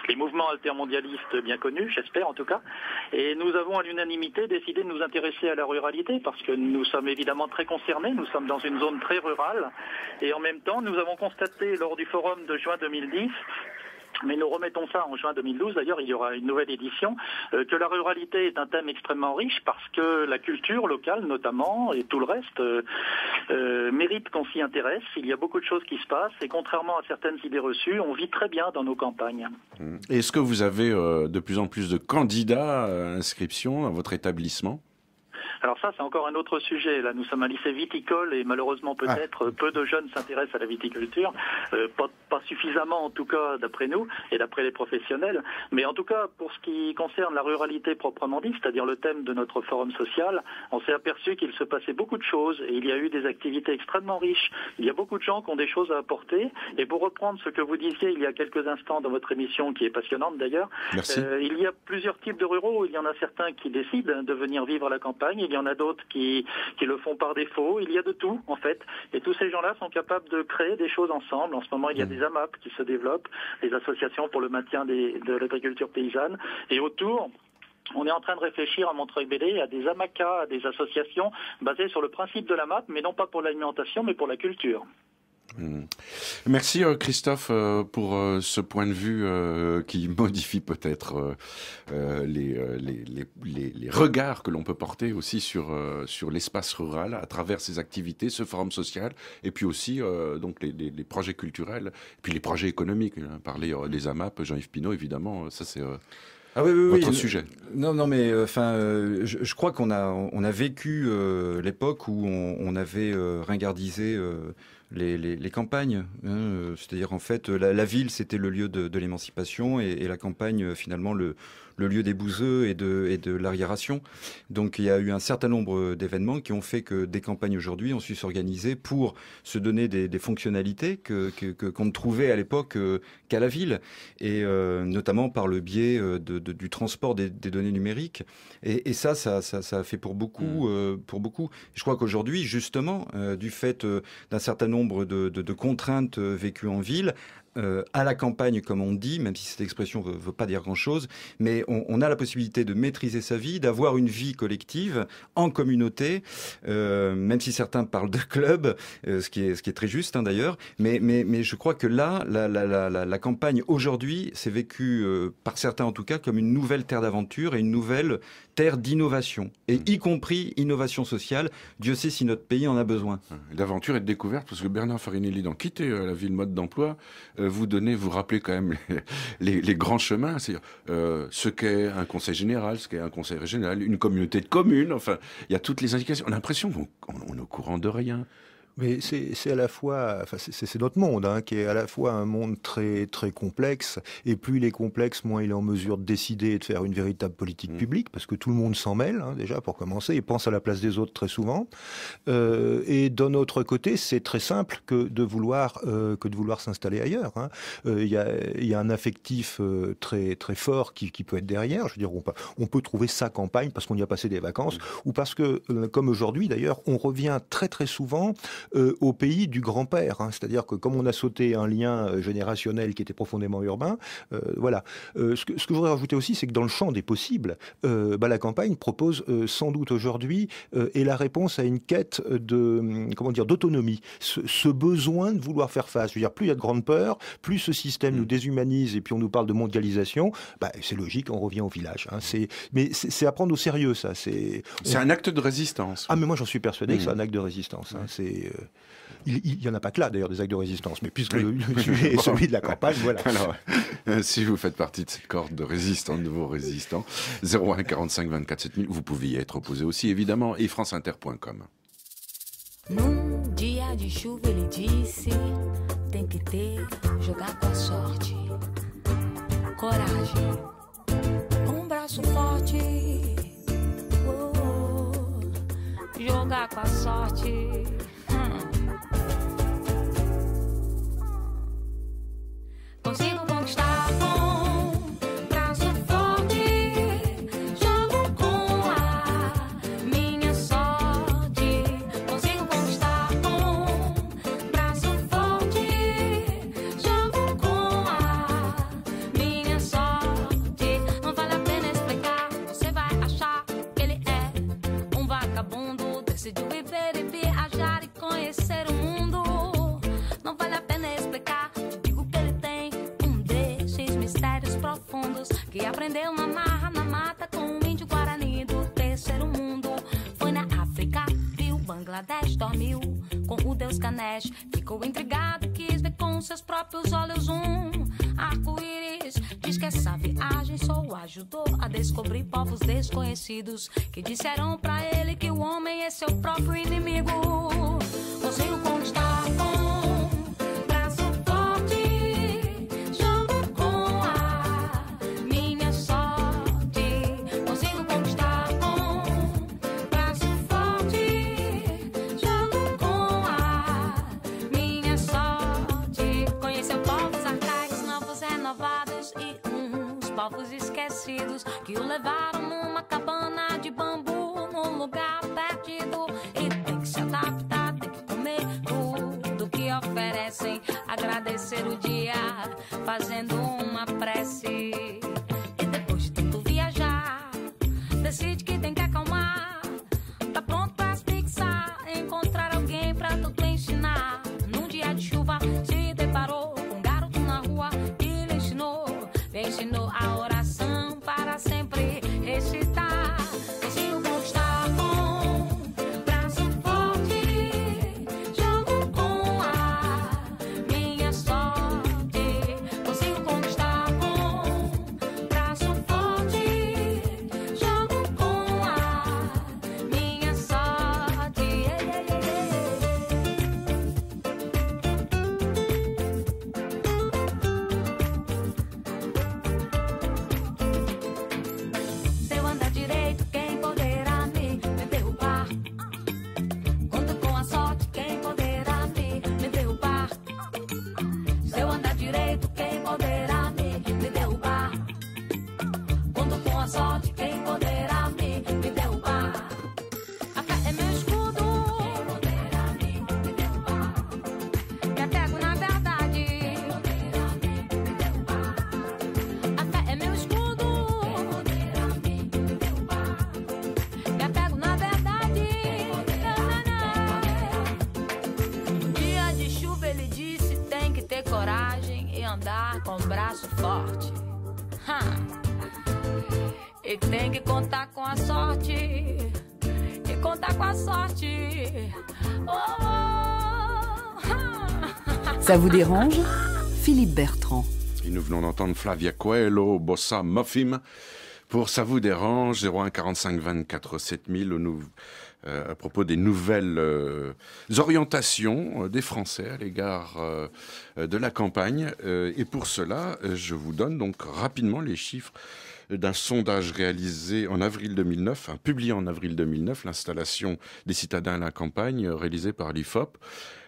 les mouvements altermondialistes bien connus, j'espère en tout cas. Et nous avons à l'unanimité décidé de nous intéresser à la ruralité, parce que nous sommes évidemment très concernés. Nous sommes dans une zone très rurale. Et en même temps, nous avons constaté lors du forum de juin 2010 mais nous remettons ça en juin 2012. D'ailleurs, il y aura une nouvelle édition. Que la ruralité est un thème extrêmement riche parce que la culture locale, notamment, et tout le reste, mérite qu'on s'y intéresse. Il y a beaucoup de choses qui se passent et contrairement à certaines idées reçues, on vit très bien dans nos campagnes. Est-ce que vous avez de plus en plus de candidats à inscription à votre établissement ? Alors ça, c'est encore un autre sujet. Là, nous sommes un lycée viticole et malheureusement, peut-être, peu de jeunes s'intéressent à la viticulture. Pas suffisamment, en tout cas, d'après nous et d'après les professionnels. Mais en tout cas, pour ce qui concerne la ruralité proprement dit, c'est-à-dire le thème de notre forum social, on s'est aperçu qu'il se passait beaucoup de choses et il y a eu des activités extrêmement riches. Il y a beaucoup de gens qui ont des choses à apporter. Et pour reprendre ce que vous disiez il y a quelques instants dans votre émission, qui est passionnante d'ailleurs, il y a plusieurs types de ruraux. Il y en a certains qui décident de venir vivre à la campagne. Il y en a d'autres qui le font par défaut. Il y a de tout, en fait. Et tous ces gens-là sont capables de créer des choses ensemble. En ce moment, il y a des AMAP qui se développent, des associations pour le maintien de l'agriculture paysanne. Et autour, on est en train de réfléchir à Montreuil-Bellay à des AMACA, à des associations basées sur le principe de l'AMAP, mais non pas pour l'alimentation, mais pour la culture. Merci Christophe pour ce point de vue qui modifie peut-être les regards que l'on peut porter aussi sur l'espace rural à travers ces activités, ce forum social et puis aussi donc les projets culturels et puis les projets économiques. Parler des AMAP, Jean-Yves Pinault évidemment, ça c'est... votre sujet. Non, mais je crois qu'on a vécu l'époque où on avait ringardisé les campagnes. C'est-à-dire, en fait, la ville, c'était le lieu de l'émancipation et la campagne, finalement, le lieu des bouseux et de l'arriération. Donc il y a eu un certain nombre d'événements qui ont fait que des campagnes aujourd'hui ont su s'organiser pour se donner des fonctionnalités qu'on ne trouvait à l'époque qu'à la ville, et notamment par le biais du transport des données numériques. Et ça a fait pour beaucoup. Je crois qu'aujourd'hui, justement, du fait d'un certain nombre de contraintes vécues en ville, à la campagne, comme on dit, même si cette expression ne veut pas dire grand-chose, mais on a la possibilité de maîtriser sa vie, d'avoir une vie collective, en communauté, même si certains parlent de club, ce qui est très juste d'ailleurs, mais je crois que là, la campagne aujourd'hui, c'est vécu, par certains en tout cas, comme une nouvelle terre d'aventure et une nouvelle terre d'innovation, et y compris innovation sociale. Dieu sait si notre pays en a besoin. D'aventure et de découverte, parce que Bernard Farinelli, dans Quitter la ville mode d'emploi, vous rappelez quand même les grands chemins, c'est-à-dire ce qu'est un conseil général, ce qu'est un conseil régional, une communauté de communes, enfin, il y a toutes les indications. On a l'impression qu'on est au courant de rien. Mais c'est à la fois, enfin c'est notre monde qui est à la fois un monde très très complexe, et plus il est complexe, moins il est en mesure de décider et de faire une véritable politique publique, parce que tout le monde s'en mêle déjà pour commencer, et pense à la place des autres très souvent. Et d'un autre côté, c'est très simple que de vouloir s'installer ailleurs. Il y a un affectif très très fort qui peut être derrière. Je veux dire, on peut trouver sa campagne parce qu'on y a passé des vacances, ou parce que, comme aujourd'hui d'ailleurs, on revient très très souvent au pays du grand-père. C'est-à-dire que comme on a sauté un lien générationnel qui était profondément urbain, voilà. Ce que je voudrais rajouter aussi, c'est que dans le champ des possibles, la campagne propose sans doute aujourd'hui est la réponse à une quête d'autonomie. Ce besoin de vouloir faire face. Je veux dire, plus il y a de grandes peurs, plus ce système nous déshumanise, et puis on nous parle de mondialisation, c'est logique, on revient au village. Mais c'est à prendre au sérieux, ça. C'est un acte de résistance. Ah, mais moi j'en suis persuadé que c'est un acte de résistance. Il n'y en a pas que là, d'ailleurs, des actes de résistance, mais puisque le sujet est celui de la campagne, voilà. Alors, si vous faites partie de cette corde de résistants, de vos résistants, 01 45 24 7000, vous pouvez y être opposé aussi, évidemment, et franceinter.com. Num dia de chuva ele disse, tem que ter, jogar com a sorte, coragem, braço forte, jogar com a sorte. Consigo conquistar com braço forte, jogo com a minha sorte. Consigo conquistar com braço forte, jogo com a minha sorte. Não vale a pena explicar, você vai achar que ele é um vagabundo. Decidiu viver e viajar e conhecer o mundo. Não vale a pena explicar. Digo que ele tem desses que aprendeu na marra, na mata com um índio guarani do terceiro mundo. Foi na África, viu Bangladesh, dormiu com o deus Ganesh. Ficou intrigado, quis ver com seus próprios olhos um arco-íris. Diz que essa viagem só o ajudou a descobrir povos desconhecidos que disseram pra ele que o homem é seu próprio inimigo. Consigo conquistar com braço forte, jogo com a minha sorte. Consigo conquistar com braço forte, jogo com a minha sorte. Conheceu povos arcaicos, novos renovados e uns povos esquecidos que o levaram numa cabana de bambu num lugar perdido. E tem que se adaptar, tem que comer tudo que oferecem, agradecer o dia fazendo uma prece. E depois de tanto viajar, decide que tem que acalmar. Tá pronto pra se fixar, encontrar alguém pra tudo ensinar. Num dia de chuva se deparou com um garoto na rua que lhe ensinou a oração para sempre recitar. Consigo conquistar com braço forte, jogo com a minha sorte. Consigo conquistar com braço forte, jogo com a minha sorte. Se eu andar direito, quem poderá me derrubar? Conto com a sorte, quem poderá me derrubar? Se eu andar direito, quem poderá me derrubar? Conto com a sorte, quem poderá me derrubar? A fé é meu escudo, quem poderá me derrubar? Me apego na verdade, quem poderá me derrubar? A fé é meu escudo, quem poderá me derrubar? Me apego na verdade, dia de chuva ele disse tem que ter coragem e andar com o braço forte. E tem que contar com a sorte, e contar com a sorte. Ça vous dérange? Philippe Bertrand. Et nous venons d'entendre Flavia Coelho, Bossa Mofim. Pour Ça vous dérange, 01 45 24 7000 à propos des nouvelles orientations des Français à l'égard de la campagne. Et pour cela, je vous donne donc rapidement les chiffres d'un sondage réalisé en avril 2009, publié en avril 2009, l'installation des citadins à la campagne, réalisée par l'IFOP.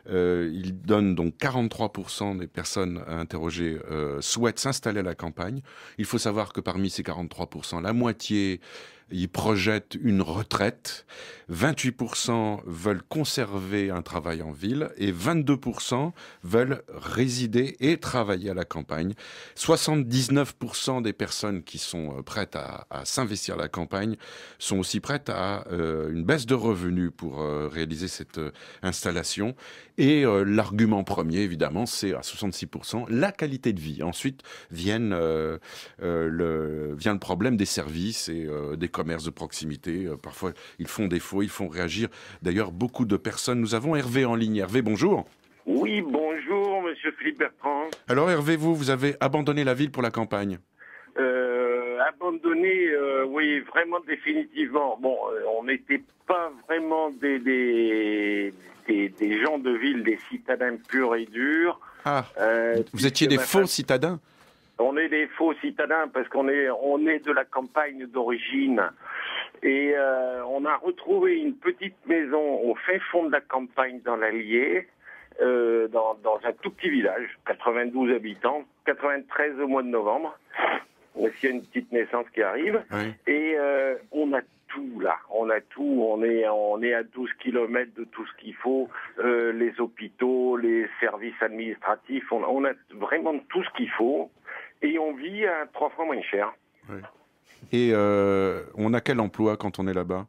Il donne donc 43% des personnes interrogées souhaitent s'installer à la campagne. Il faut savoir que parmi ces 43%, la moitié y projettent une retraite, 28% veulent conserver un travail en ville et 22% veulent résider et travailler à la campagne. 79% des personnes qui sont prêtes à s'investir à la campagne sont aussi prêtes à une baisse de revenus pour réaliser cette installation. Et l'argument premier, évidemment, c'est à 66% la qualité de vie. Ensuite vient le problème des services et des commerces de proximité. Parfois, ils font défaut, ils font réagir. D'ailleurs, beaucoup de personnes. Nous avons Hervé en ligne. Hervé, bonjour. Oui, bonjour, monsieur Philippe Bertrand. Alors, Hervé, vous avez abandonné la ville pour la campagne? Abandonné, oui, vraiment définitivement. Bon, on n'était pas vraiment des gens de ville, des citadins purs et durs. Ah, vous étiez des faux citadins? On est des faux citadins parce qu'on est de la campagne d'origine. Et on a retrouvé une petite maison au fin fond de la campagne dans l'Allier, dans un tout petit village, 92 habitants, 93 au mois de novembre. S'il y a une petite naissance qui arrive. Oui. Et on a tout là, on a tout, on est à 12 km de tout ce qu'il faut, les hôpitaux, les services administratifs, on a vraiment tout ce qu'il faut et on vit à 3 fois moins cher. Oui. Et on a quel emploi quand on est là-bas?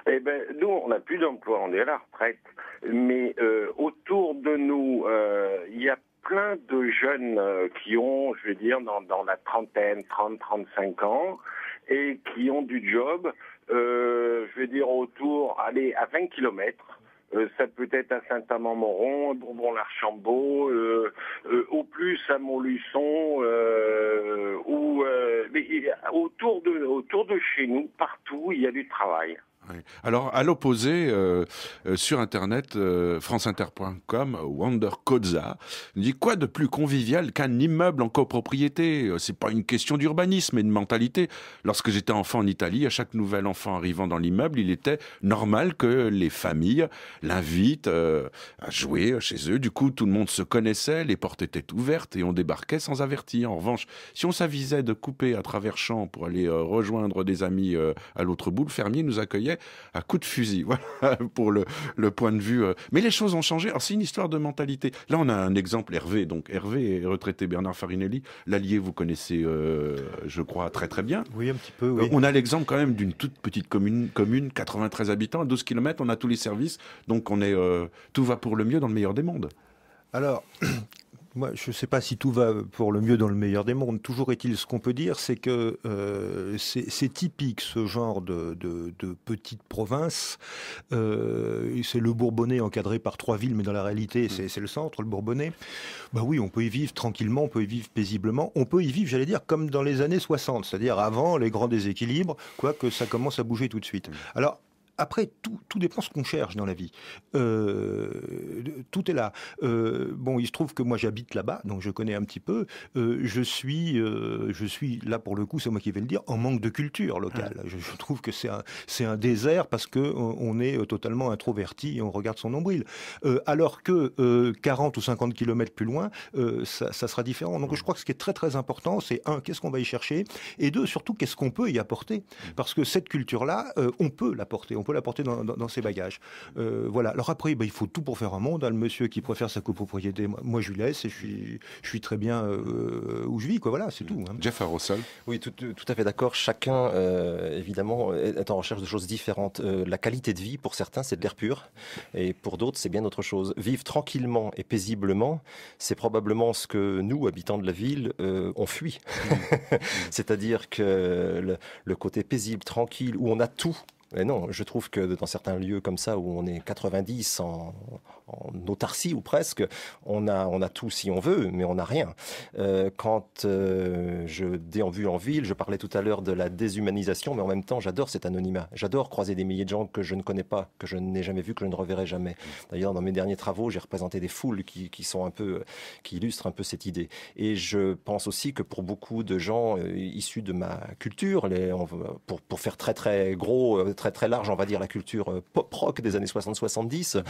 Eh ben, nous, on n'a plus d'emploi, on est à la retraite. Mais autour de nous, il y a plein de jeunes qui ont, je vais dire, dans la trentaine, 30-35 ans, et qui ont du job, je vais dire, autour, allez, à 20 kilomètres. Ça peut être à Saint-Amand-Moron, Bourbon-l'Archambault, au plus à Montluçon, mais autour de chez nous, partout, il y a du travail. Oui. Alors, à l'opposé, sur Internet, franceinter.com, Wonder Koza dit quoi de plus convivial qu'un immeuble en copropriété? C'est pas une question d'urbanisme et de mentalité. Lorsque j'étais enfant en Italie, à chaque nouvel enfant arrivant dans l'immeuble, il était normal que les familles l'invitent à jouer chez eux. Du coup, tout le monde se connaissait, les portes étaient ouvertes et on débarquait sans avertir. En revanche, si on s'avisait de couper à travers champs pour aller rejoindre des amis à l'autre bout, le fermier nous accueillait à coups de fusil. Voilà pour le point de vue. Mais les choses ont changé. Alors c'est une histoire de mentalité. Là on a un exemple, Hervé. Donc Hervé est retraité, Bernard Farinelli. L'Allier, vous connaissez, je crois, très très bien. Oui, un petit peu, oui. On a l'exemple quand même d'une toute petite commune, 93 habitants, à 12 km, on a tous les services. Donc tout va pour le mieux dans le meilleur des mondes. Alors... Moi, je ne sais pas si tout va pour le mieux dans le meilleur des mondes. Toujours est-il, ce qu'on peut dire, c'est que c'est typique, ce genre de petite province. C'est le Bourbonnais encadré par 3 villes, mais dans la réalité, c'est le centre, le Bourbonnais. Bah oui, on peut y vivre tranquillement, on peut y vivre paisiblement. On peut y vivre, j'allais dire, comme dans les années 60, c'est-à-dire avant les grands déséquilibres, quoique ça commence à bouger tout de suite. Alors, après, tout dépend ce qu'on cherche dans la vie. Tout est là. Bon, il se trouve que moi j'habite là-bas, donc je connais un petit peu. Je suis là pour le coup, c'est moi qui vais le dire, en manque de culture locale. Je trouve que c'est un désert parce que on est totalement introverti et on regarde son nombril. Alors que 40 ou 50 kilomètres plus loin, ça sera différent. Donc je crois que ce qui est très très important, c'est qu'est-ce qu'on va y chercher, et 2, surtout, qu'est-ce qu'on peut y apporter. Parce que cette culture-là, on peut l'apporter. On peut l'apporter dans ses bagages. Voilà. Alors après, il faut tout pour faire un monde. Le monsieur qui préfère sa copropriété, moi je lui laisse et je suis très bien où je vis. Voilà, c'est tout. Jeff Arrosal. Oui, tout à fait d'accord. Chacun, évidemment, est en recherche de choses différentes. La qualité de vie, pour certains, c'est de l'air pur. Et pour d'autres, c'est bien autre chose. Vivre tranquillement et paisiblement, c'est probablement ce que nous, habitants de la ville, on fuit. C'est-à-dire que le côté paisible, tranquille, où on a tout. Mais non, je trouve que dans certains lieux comme ça, où on est 90 en autarcie ou presque, on a tout si on veut, mais on n'a rien. Quand je déambule en ville, je parlais tout à l'heure de la déshumanisation, mais en même temps, j'adore cet anonymat. J'adore croiser des milliers de gens que je ne connais pas, que je n'ai jamais vus, que je ne reverrai jamais. D'ailleurs, dans mes derniers travaux, j'ai représenté des foules qui illustrent un peu cette idée. Et je pense aussi que pour beaucoup de gens issus de ma culture, pour faire très très gros, très large, on va dire la culture pop-rock des années 60-70,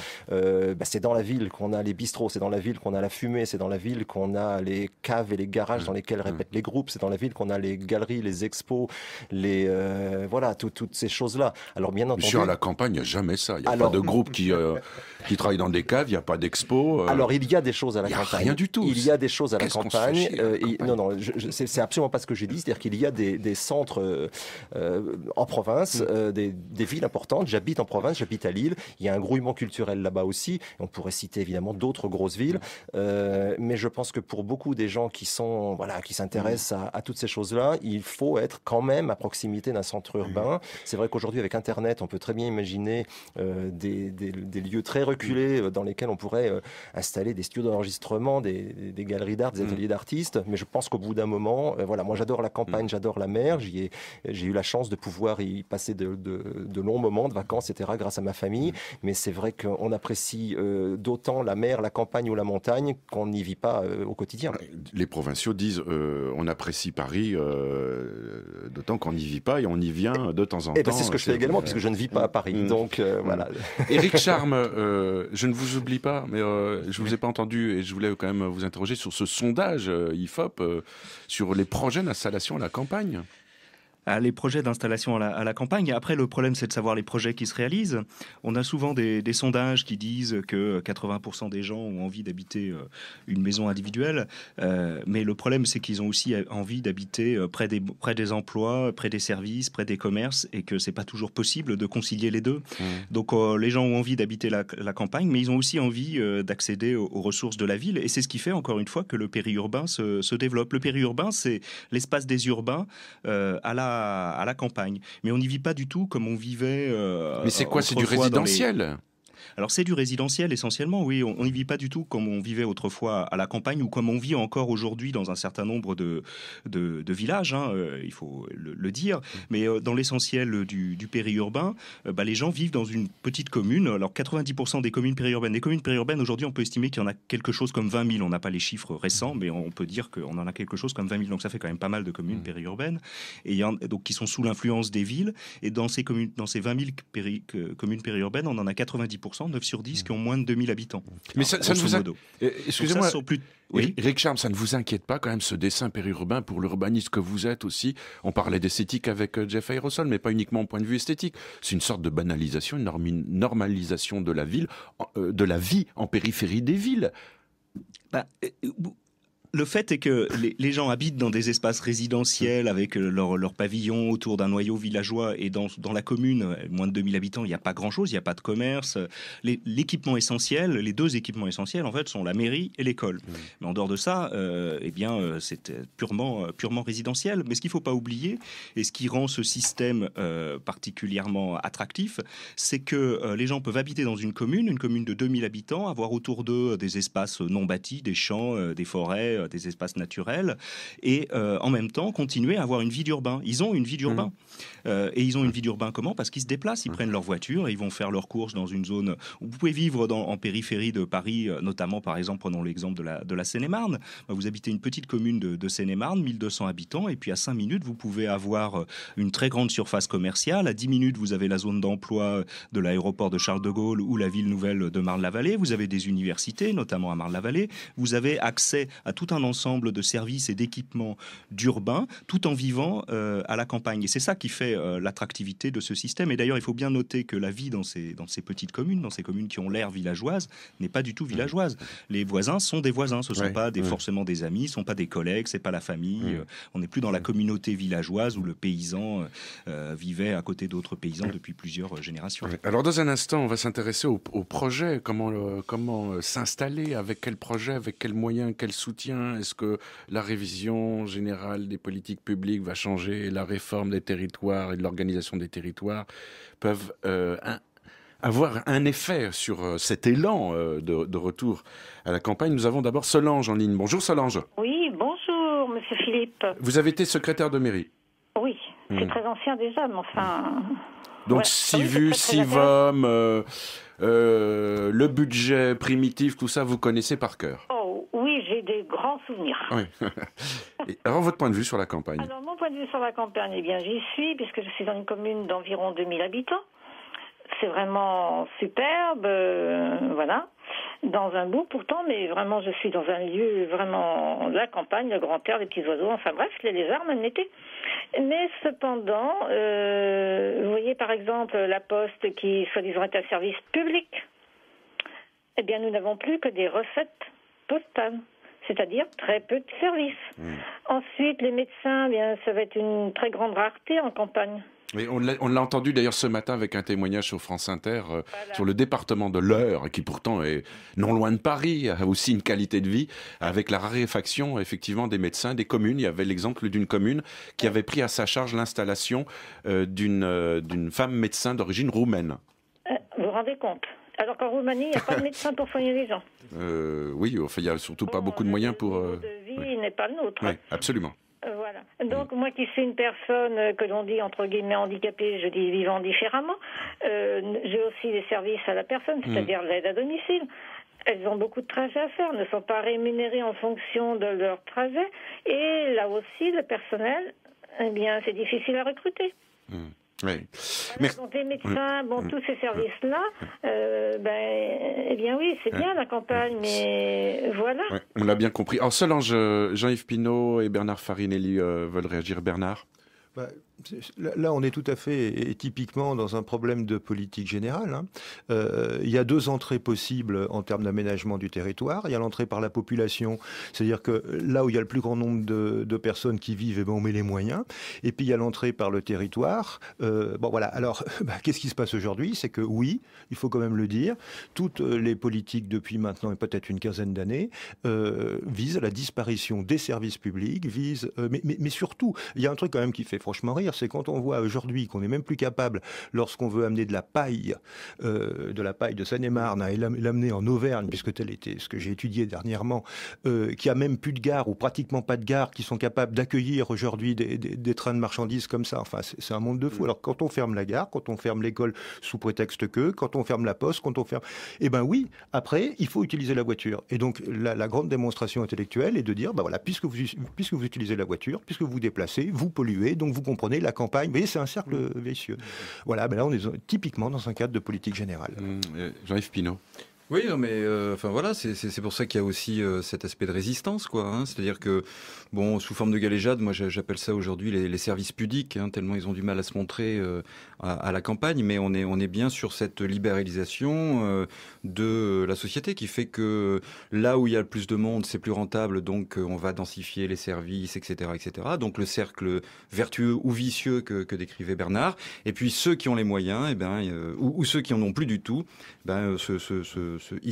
c'est dans la ville qu'on a les bistrots, c'est dans la ville qu'on a la fumée, c'est dans la ville qu'on a les caves et les garages dans lesquels répètent les groupes, c'est dans la ville qu'on a les galeries, les expos, voilà, toutes ces choses-là. Alors bien entendu... Sur la campagne, il n'y a jamais ça. Il n'y a pas de groupe qui travaille dans des caves, il n'y a pas d'expo. Alors il y a des choses à la campagne. Il n'y a rien du tout. Il y a des choses à la campagne. Non, c'est absolument pas ce que j'ai dit. C'est-à-dire qu'il y a des centres en province, des villes importantes. J'habite en province, j'habite à Lille. Il y a un grouillement culturel là-bas aussi. On pourrait citer évidemment d'autres grosses villes. Mais je pense que pour beaucoup des gens qui s'intéressent à toutes ces choses-là, il faut être quand même à proximité d'un centre urbain. C'est vrai qu'aujourd'hui, avec Internet, on peut très bien imaginer des lieux très reculés dans lesquels on pourrait installer des studios d'enregistrement, des galeries d'art, des ateliers d'artistes. Mais je pense qu'au bout d'un moment, moi j'adore la campagne, j'adore la mer. J'ai eu la chance de pouvoir y passer de longs moments de vacances, etc., grâce à ma famille. Mais c'est vrai qu'on apprécie d'autant la mer, la campagne ou la montagne qu'on n'y vit pas au quotidien. Les provinciaux disent on apprécie Paris d'autant qu'on n'y vit pas et on y vient de temps en temps. C'est ce que je fais également, puisque je ne vis pas à Paris. Donc voilà. Éric Charme, je ne vous oublie pas, mais je ne vous ai pas entendu et je voulais quand même vous interroger sur ce sondage IFOP sur les projets d'installation à la campagne. Les projets d'installation à la campagne. Après, le problème, c'est de savoir les projets qui se réalisent. On a souvent des sondages qui disent que 80% des gens ont envie d'habiter une maison individuelle. Mais le problème, c'est qu'ils ont aussi envie d'habiter près des emplois, près des services, près des commerces, et que c'est pas toujours possible de concilier les deux. Donc, les gens ont envie d'habiter la campagne, mais ils ont aussi envie d'accéder aux ressources de la ville. Et c'est ce qui fait, encore une fois, que le périurbain se développe. Le périurbain, c'est l'espace des urbains à la campagne. Mais on n'y vit pas du tout comme on vivait. Mais c'est quoi? C'est du résidentiel? Alors c'est du résidentiel essentiellement, oui. On n'y vit pas du tout comme on vivait autrefois à la campagne ou comme on vit encore aujourd'hui dans un certain nombre de villages, il faut le dire. Mais dans l'essentiel du périurbain, les gens vivent dans une petite commune. Alors 90% des communes périurbaines, aujourd'hui on peut estimer qu'il y en a quelque chose comme 20 000. On n'a pas les chiffres récents, mais on peut dire qu'on en a quelque chose comme 20 000. Donc ça fait quand même pas mal de communes périurbaines, et donc qui sont sous l'influence des villes. Et dans ces 20 000 communes périurbaines, on en a 90%, 9 sur 10, qui ont moins de 2000 habitants. Mais ça ne vous excusez-moi, oui. Éric Charme, ça ne vous inquiète pas quand même ce dessin périurbain pour l'urbaniste que vous êtes aussi? On parlait d'esthétique avec Jeff Aérosol, mais pas uniquement au point de vue esthétique. C'est une sorte de banalisation, une normalisation de la ville, de la vie en périphérie des villes. Le fait est que les gens habitent dans des espaces résidentiels avec leur pavillon autour d'un noyau villageois, et dans la commune, moins de 2000 habitants, il n'y a pas grand-chose, il n'y a pas de commerce. L'équipement essentiel, les deux équipements essentiels, en fait, sont la mairie et l'école. Mais en dehors de ça, c'est purement résidentiel. Mais ce qu'il ne faut pas oublier, et ce qui rend ce système particulièrement attractif, c'est que les gens peuvent habiter dans une commune de 2000 habitants, avoir autour d'eux des espaces non bâtis, des champs, des forêts, des espaces naturels, et en même temps continuer à avoir une vie d'urbain. Ils ont une vie d'urbain. Et ils ont une vie d'urbain comment? Parce qu'ils se déplacent, ils prennent leur voiture, et ils vont faire leurs courses dans une zone où vous pouvez vivre en périphérie de Paris, notamment, par exemple, prenons l'exemple de la Seine-et-Marne. Vous habitez une petite commune de Seine-et-Marne, 1200 habitants, et puis à 5 minutes, vous pouvez avoir une très grande surface commerciale. À 10 minutes, vous avez la zone d'emploi de l'aéroport de Charles de Gaulle ou la ville nouvelle de Marne-la-Vallée. Vous avez des universités, notamment à Marne-la-Vallée. Vous avez accès à tout un ensemble de services et d'équipements d'urbains, tout en vivant à la campagne. Et c'est ça qui fait l'attractivité de ce système. Et d'ailleurs, il faut bien noter que la vie dans ces petites communes, dans ces communes qui ont l'air villageoises, n'est pas du tout villageoise. Les voisins sont des voisins, ce ne sont pas forcément des amis, ce ne sont pas des collègues, c'est pas la famille. On n'est plus dans la communauté villageoise où le paysan vivait à côté d'autres paysans depuis plusieurs générations. Alors dans un instant, on va s'intéresser au projet, comment s'installer, avec quel projet, avec quels moyens, quel soutien. Est-ce que la révision générale des politiques publiques va changer, la réforme des territoires et de l'organisation des territoires peuvent avoir un effet sur cet élan de retour à la campagne? Nous avons d'abord Solange en ligne. Bonjour Solange. Oui, bonjour Monsieur Philippe. Vous avez été secrétaire de mairie? Oui, c'est très ancien déjà, mais enfin... Donc ouais. Civu, Civom, le budget primitif, tout ça, vous connaissez par cœur? Oh oui, j'ai des grands souvenirs. Oui. Alors votre point de vue sur la campagne? Alors mon point de vue sur la campagne, eh bien j'y suis, puisque je suis dans une commune d'environ 2000 habitants. C'est vraiment superbe, voilà. Dans un bout pourtant, mais vraiment je suis dans un lieu vraiment la campagne, le grand air, les petits oiseaux, enfin bref, les lézards même l'été. Mais cependant, vous voyez par exemple la poste qui soi-disant est un service public, eh bien nous n'avons plus que des recettes postales, c'est-à-dire très peu de services. Ensuite les médecins, eh bien ça va être une très grande rareté en campagne. Mais on l'a entendu d'ailleurs ce matin avec un témoignage sur France Inter sur le département de l'Eure, qui pourtant est non loin de Paris, a aussi une qualité de vie, avec la raréfaction effectivement des médecins, des communes. Il y avait l'exemple d'une commune qui avait pris à sa charge l'installation d'une femme médecin d'origine roumaine. Vous vous rendez compte? Alors qu'en Roumanie, il n'y a pas de médecin pour soigner les gens. Oui, enfin, il n'y a surtout pas beaucoup de moyens pour... Le niveau de vie n'est pas le nôtre. Oui, absolument. Voilà. Donc moi qui suis une personne que l'on dit entre guillemets handicapée, je dis vivant différemment, j'ai aussi des services à la personne, c'est-à-dire l'aide à domicile. Elles ont beaucoup de trajets à faire, ne sont pas rémunérées en fonction de leur trajet. Et là aussi, le personnel, eh bien, c'est difficile à recruter. Oui. Voilà, donc les médecins, tous ces services-là, eh bien oui, c'est bien la campagne, mais voilà. Ouais, on l'a bien compris. Alors Solange, Jean-Yves Pinault et Bernard Farinelli veulent réagir. Bernard? Là, on est tout à fait et typiquement dans un problème de politique générale. Il y a deux entrées possibles en termes d'aménagement du territoire. Il y a l'entrée par la population, c'est-à-dire que là où il y a le plus grand nombre de personnes qui vivent, eh ben, on met les moyens. Et puis il y a l'entrée par le territoire. Bon voilà. Alors, qu'est-ce qui se passe aujourd'hui? C'est que oui, il faut quand même le dire, toutes les politiques depuis maintenant et peut-être une quinzaine d'années visent à la disparition des services publics, mais surtout, il y a un truc quand même qui fait franchement rire. C'est quand on voit aujourd'hui qu'on n'est même plus capable, lorsqu'on veut amener de la paille de Seine-et-Marne et l'amener en Auvergne, puisque tel était ce que j'ai étudié dernièrement, qui a même plus de gare ou pratiquement pas de gare, qui sont capables d'accueillir aujourd'hui des trains de marchandises comme ça. Enfin, c'est un monde de fou. Alors quand on ferme la gare, quand on ferme l'école sous prétexte que, quand on ferme la poste, quand on ferme... Eh ben oui, après, il faut utiliser la voiture. Et donc la grande démonstration intellectuelle est de dire, voilà, puisque vous utilisez la voiture, puisque vous vous déplacez, vous polluez, donc vous comprenez la campagne. Vous voyez, c'est un cercle vicieux. Voilà, ben là, on est typiquement dans un cadre de politique générale. Jean-Yves Pineau. Oui, non, mais enfin voilà, c'est pour ça qu'il y a aussi cet aspect de résistance, quoi. Hein. C'est-à-dire que, bon, sous forme de galéjade, moi j'appelle ça aujourd'hui les services pudiques, hein, tellement ils ont du mal à se montrer à la campagne, mais on est bien sur cette libéralisation de la société qui fait que là où il y a le plus de monde, c'est plus rentable, donc on va densifier les services, etc., etc. Donc le cercle vertueux ou vicieux que décrivait Bernard. Et puis ceux qui ont les moyens, eh ben, ou ceux qui en ont plus du tout, ben,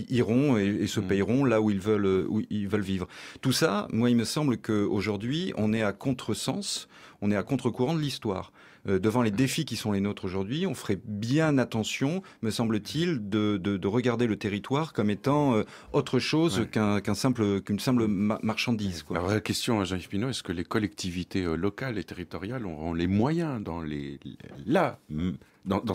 iront et se payeront là où ils veulent vivre. Tout ça, moi, il me semble qu'aujourd'hui, on est à contresens, on est à contre-courant de l'histoire. Devant les défis qui sont les nôtres aujourd'hui, on ferait bien attention, me semble-t-il, de regarder le territoire comme étant autre chose qu'une simple marchandise. Quoi. Alors, la question à Jean-Yves Pineau, est-ce que les collectivités locales et territoriales auront les moyens dans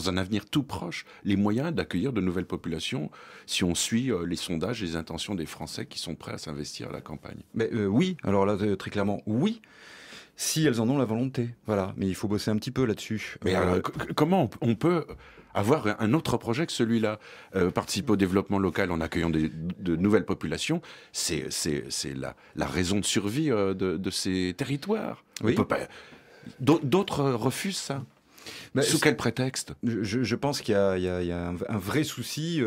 un avenir tout proche, les moyens d'accueillir de nouvelles populations si on suit les sondages et les intentions des Français qui sont prêts à s'investir à la campagne? Mais oui, alors là, très clairement, oui. Si elles en ont la volonté, voilà. Mais il faut bosser un petit peu là-dessus. Mais alors, comment on peut avoir un autre projet que celui-là, participer au développement local en accueillant de nouvelles populations, c'est la raison de survie de ces territoires. Oui. D'autres refusent ça. Sous quel prétexte? Je pense qu'il y a un vrai souci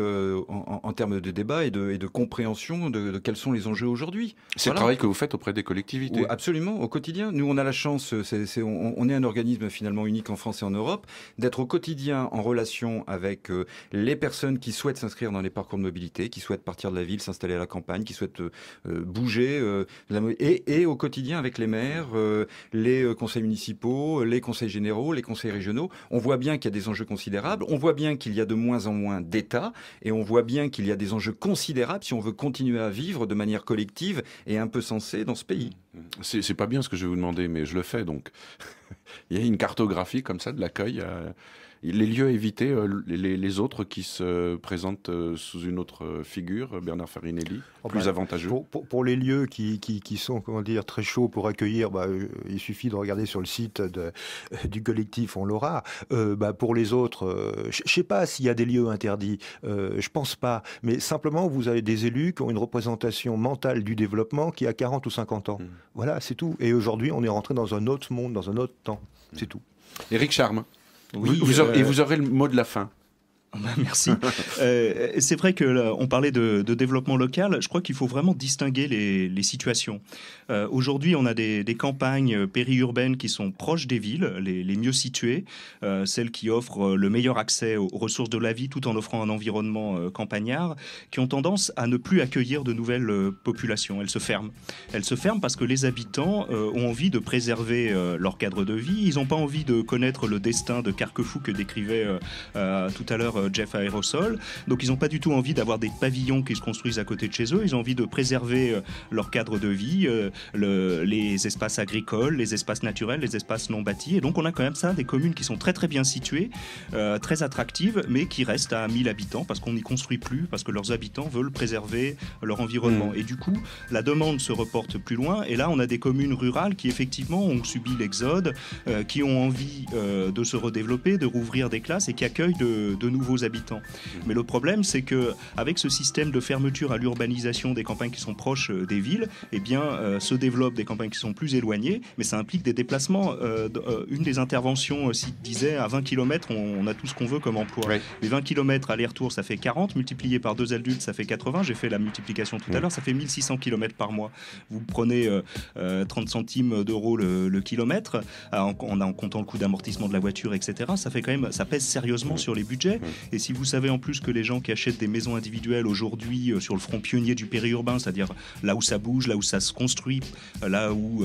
en termes de débat et de compréhension de quels sont les enjeux aujourd'hui. C'est le travail que vous faites auprès des collectivités. Absolument, au quotidien. Nous, on a la chance, on est un organisme finalement unique en France et en Europe, d'être au quotidien en relation avec les personnes qui souhaitent s'inscrire dans les parcours de mobilité, qui souhaitent partir de la ville, s'installer à la campagne, qui souhaitent bouger, et au quotidien avec les maires, les conseils municipaux, les conseils généraux, les conseils régionaux. On voit bien qu'il y a des enjeux considérables, on voit bien qu'il y a de moins en moins d'États, et on voit bien qu'il y a des enjeux considérables si on veut continuer à vivre de manière collective et un peu sensée dans ce pays. C'est pas bien ce que je vais vous demander, mais je le fais donc. Il y a une cartographie comme ça de l'accueil. Les lieux à éviter, les autres qui se présentent sous une autre figure, Bernard Farinelli, plus avantageux. Pour les lieux qui sont, comment dire, très chauds pour accueillir, il suffit de regarder sur le site du collectif, on l'aura. Pour les autres, je ne sais pas s'il y a des lieux interdits, je pense pas, mais simplement vous avez des élus qui ont une représentation mentale du développement qui a 40 ou 50 ans. Voilà, c'est tout. Et aujourd'hui, on est rentré dans un autre monde, dans un autre temps. C'est tout. Éric Charme. Oui, et vous aurez le mot de la fin. Merci. C'est vrai que là, on parlait de développement local. Je crois qu'il faut vraiment distinguer les situations. Aujourd'hui, on a des campagnes périurbaines qui sont proches des villes, les mieux situées, celles qui offrent le meilleur accès aux ressources de la vie tout en offrant un environnement campagnard, qui ont tendance à ne plus accueillir de nouvelles populations. Elles se ferment. Elles se ferment parce que les habitants ont envie de préserver leur cadre de vie. Ils n'ont pas envie de connaître le destin de Carquefou que décrivait tout à l'heure Jeff Aérosol. Donc ils n'ont pas du tout envie d'avoir des pavillons qui se construisent à côté de chez eux. Ils ont envie de préserver leur cadre de vie, les espaces agricoles, les espaces naturels, les espaces non bâtis. Et donc on a quand même ça, des communes qui sont très très bien situées, très attractives, mais qui restent à 1000 habitants parce qu'on n'y construit plus, parce que leurs habitants veulent préserver leur environnement. Et du coup, la demande se reporte plus loin. Et là, on a des communes rurales qui effectivement ont subi l'exode, qui ont envie de se redévelopper, de rouvrir des classes et qui accueillent de nouveaux nouveaux habitants. Mais le problème, c'est que avec ce système de fermeture à l'urbanisation des campagnes qui sont proches des villes, eh bien, se développent des campagnes qui sont plus éloignées, mais ça implique des déplacements. Une des interventions disait à 20 km, on a tout ce qu'on veut comme emploi. Oui. Les 20 km aller-retour, ça fait 40, multiplié par 2 adultes, ça fait 80. J'ai fait la multiplication tout à l'heure, ça fait 1600 km par mois. Vous prenez 30 centimes d'euros le kilomètre, en comptant le coût d'amortissement de la voiture, etc. Ça fait quand même, ça pèse sérieusement sur les budgets. Et si vous savez en plus que les gens qui achètent des maisons individuelles aujourd'hui sur le front pionnier du périurbain, c'est-à-dire là où ça bouge, là où ça se construit, là où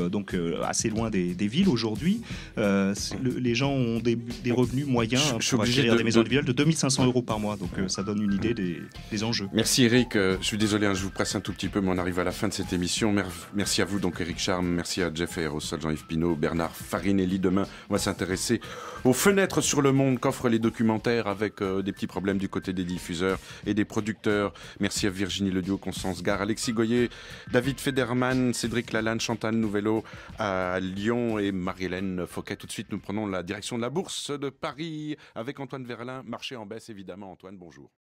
assez loin des villes aujourd'hui, les gens ont des revenus moyens pour acquérir des maisons individuelles de 2500 euros par mois. Donc ça donne une idée des enjeux. Merci Eric. Je suis désolé, je vous presse un tout petit peu, mais on arrive à la fin de cette émission. Merci à vous donc Eric Charme, merci à Jeff Aérosol, Jean-Yves Pinault, Bernard Farinelli. Demain, on va s'intéresser aux fenêtres sur le monde qu'offrent les documentaires avec des petits problèmes du côté des diffuseurs et des producteurs. Merci à Virginie Ledio, Constance Gare, Alexis Goyer, David Federman, Cédric Lalanne, Chantal Nouvello à Lyon et Marie-Hélène Fauquet. Tout de suite, nous prenons la direction de la Bourse de Paris avec Antoine Verlin. Marché en baisse évidemment. Antoine, bonjour.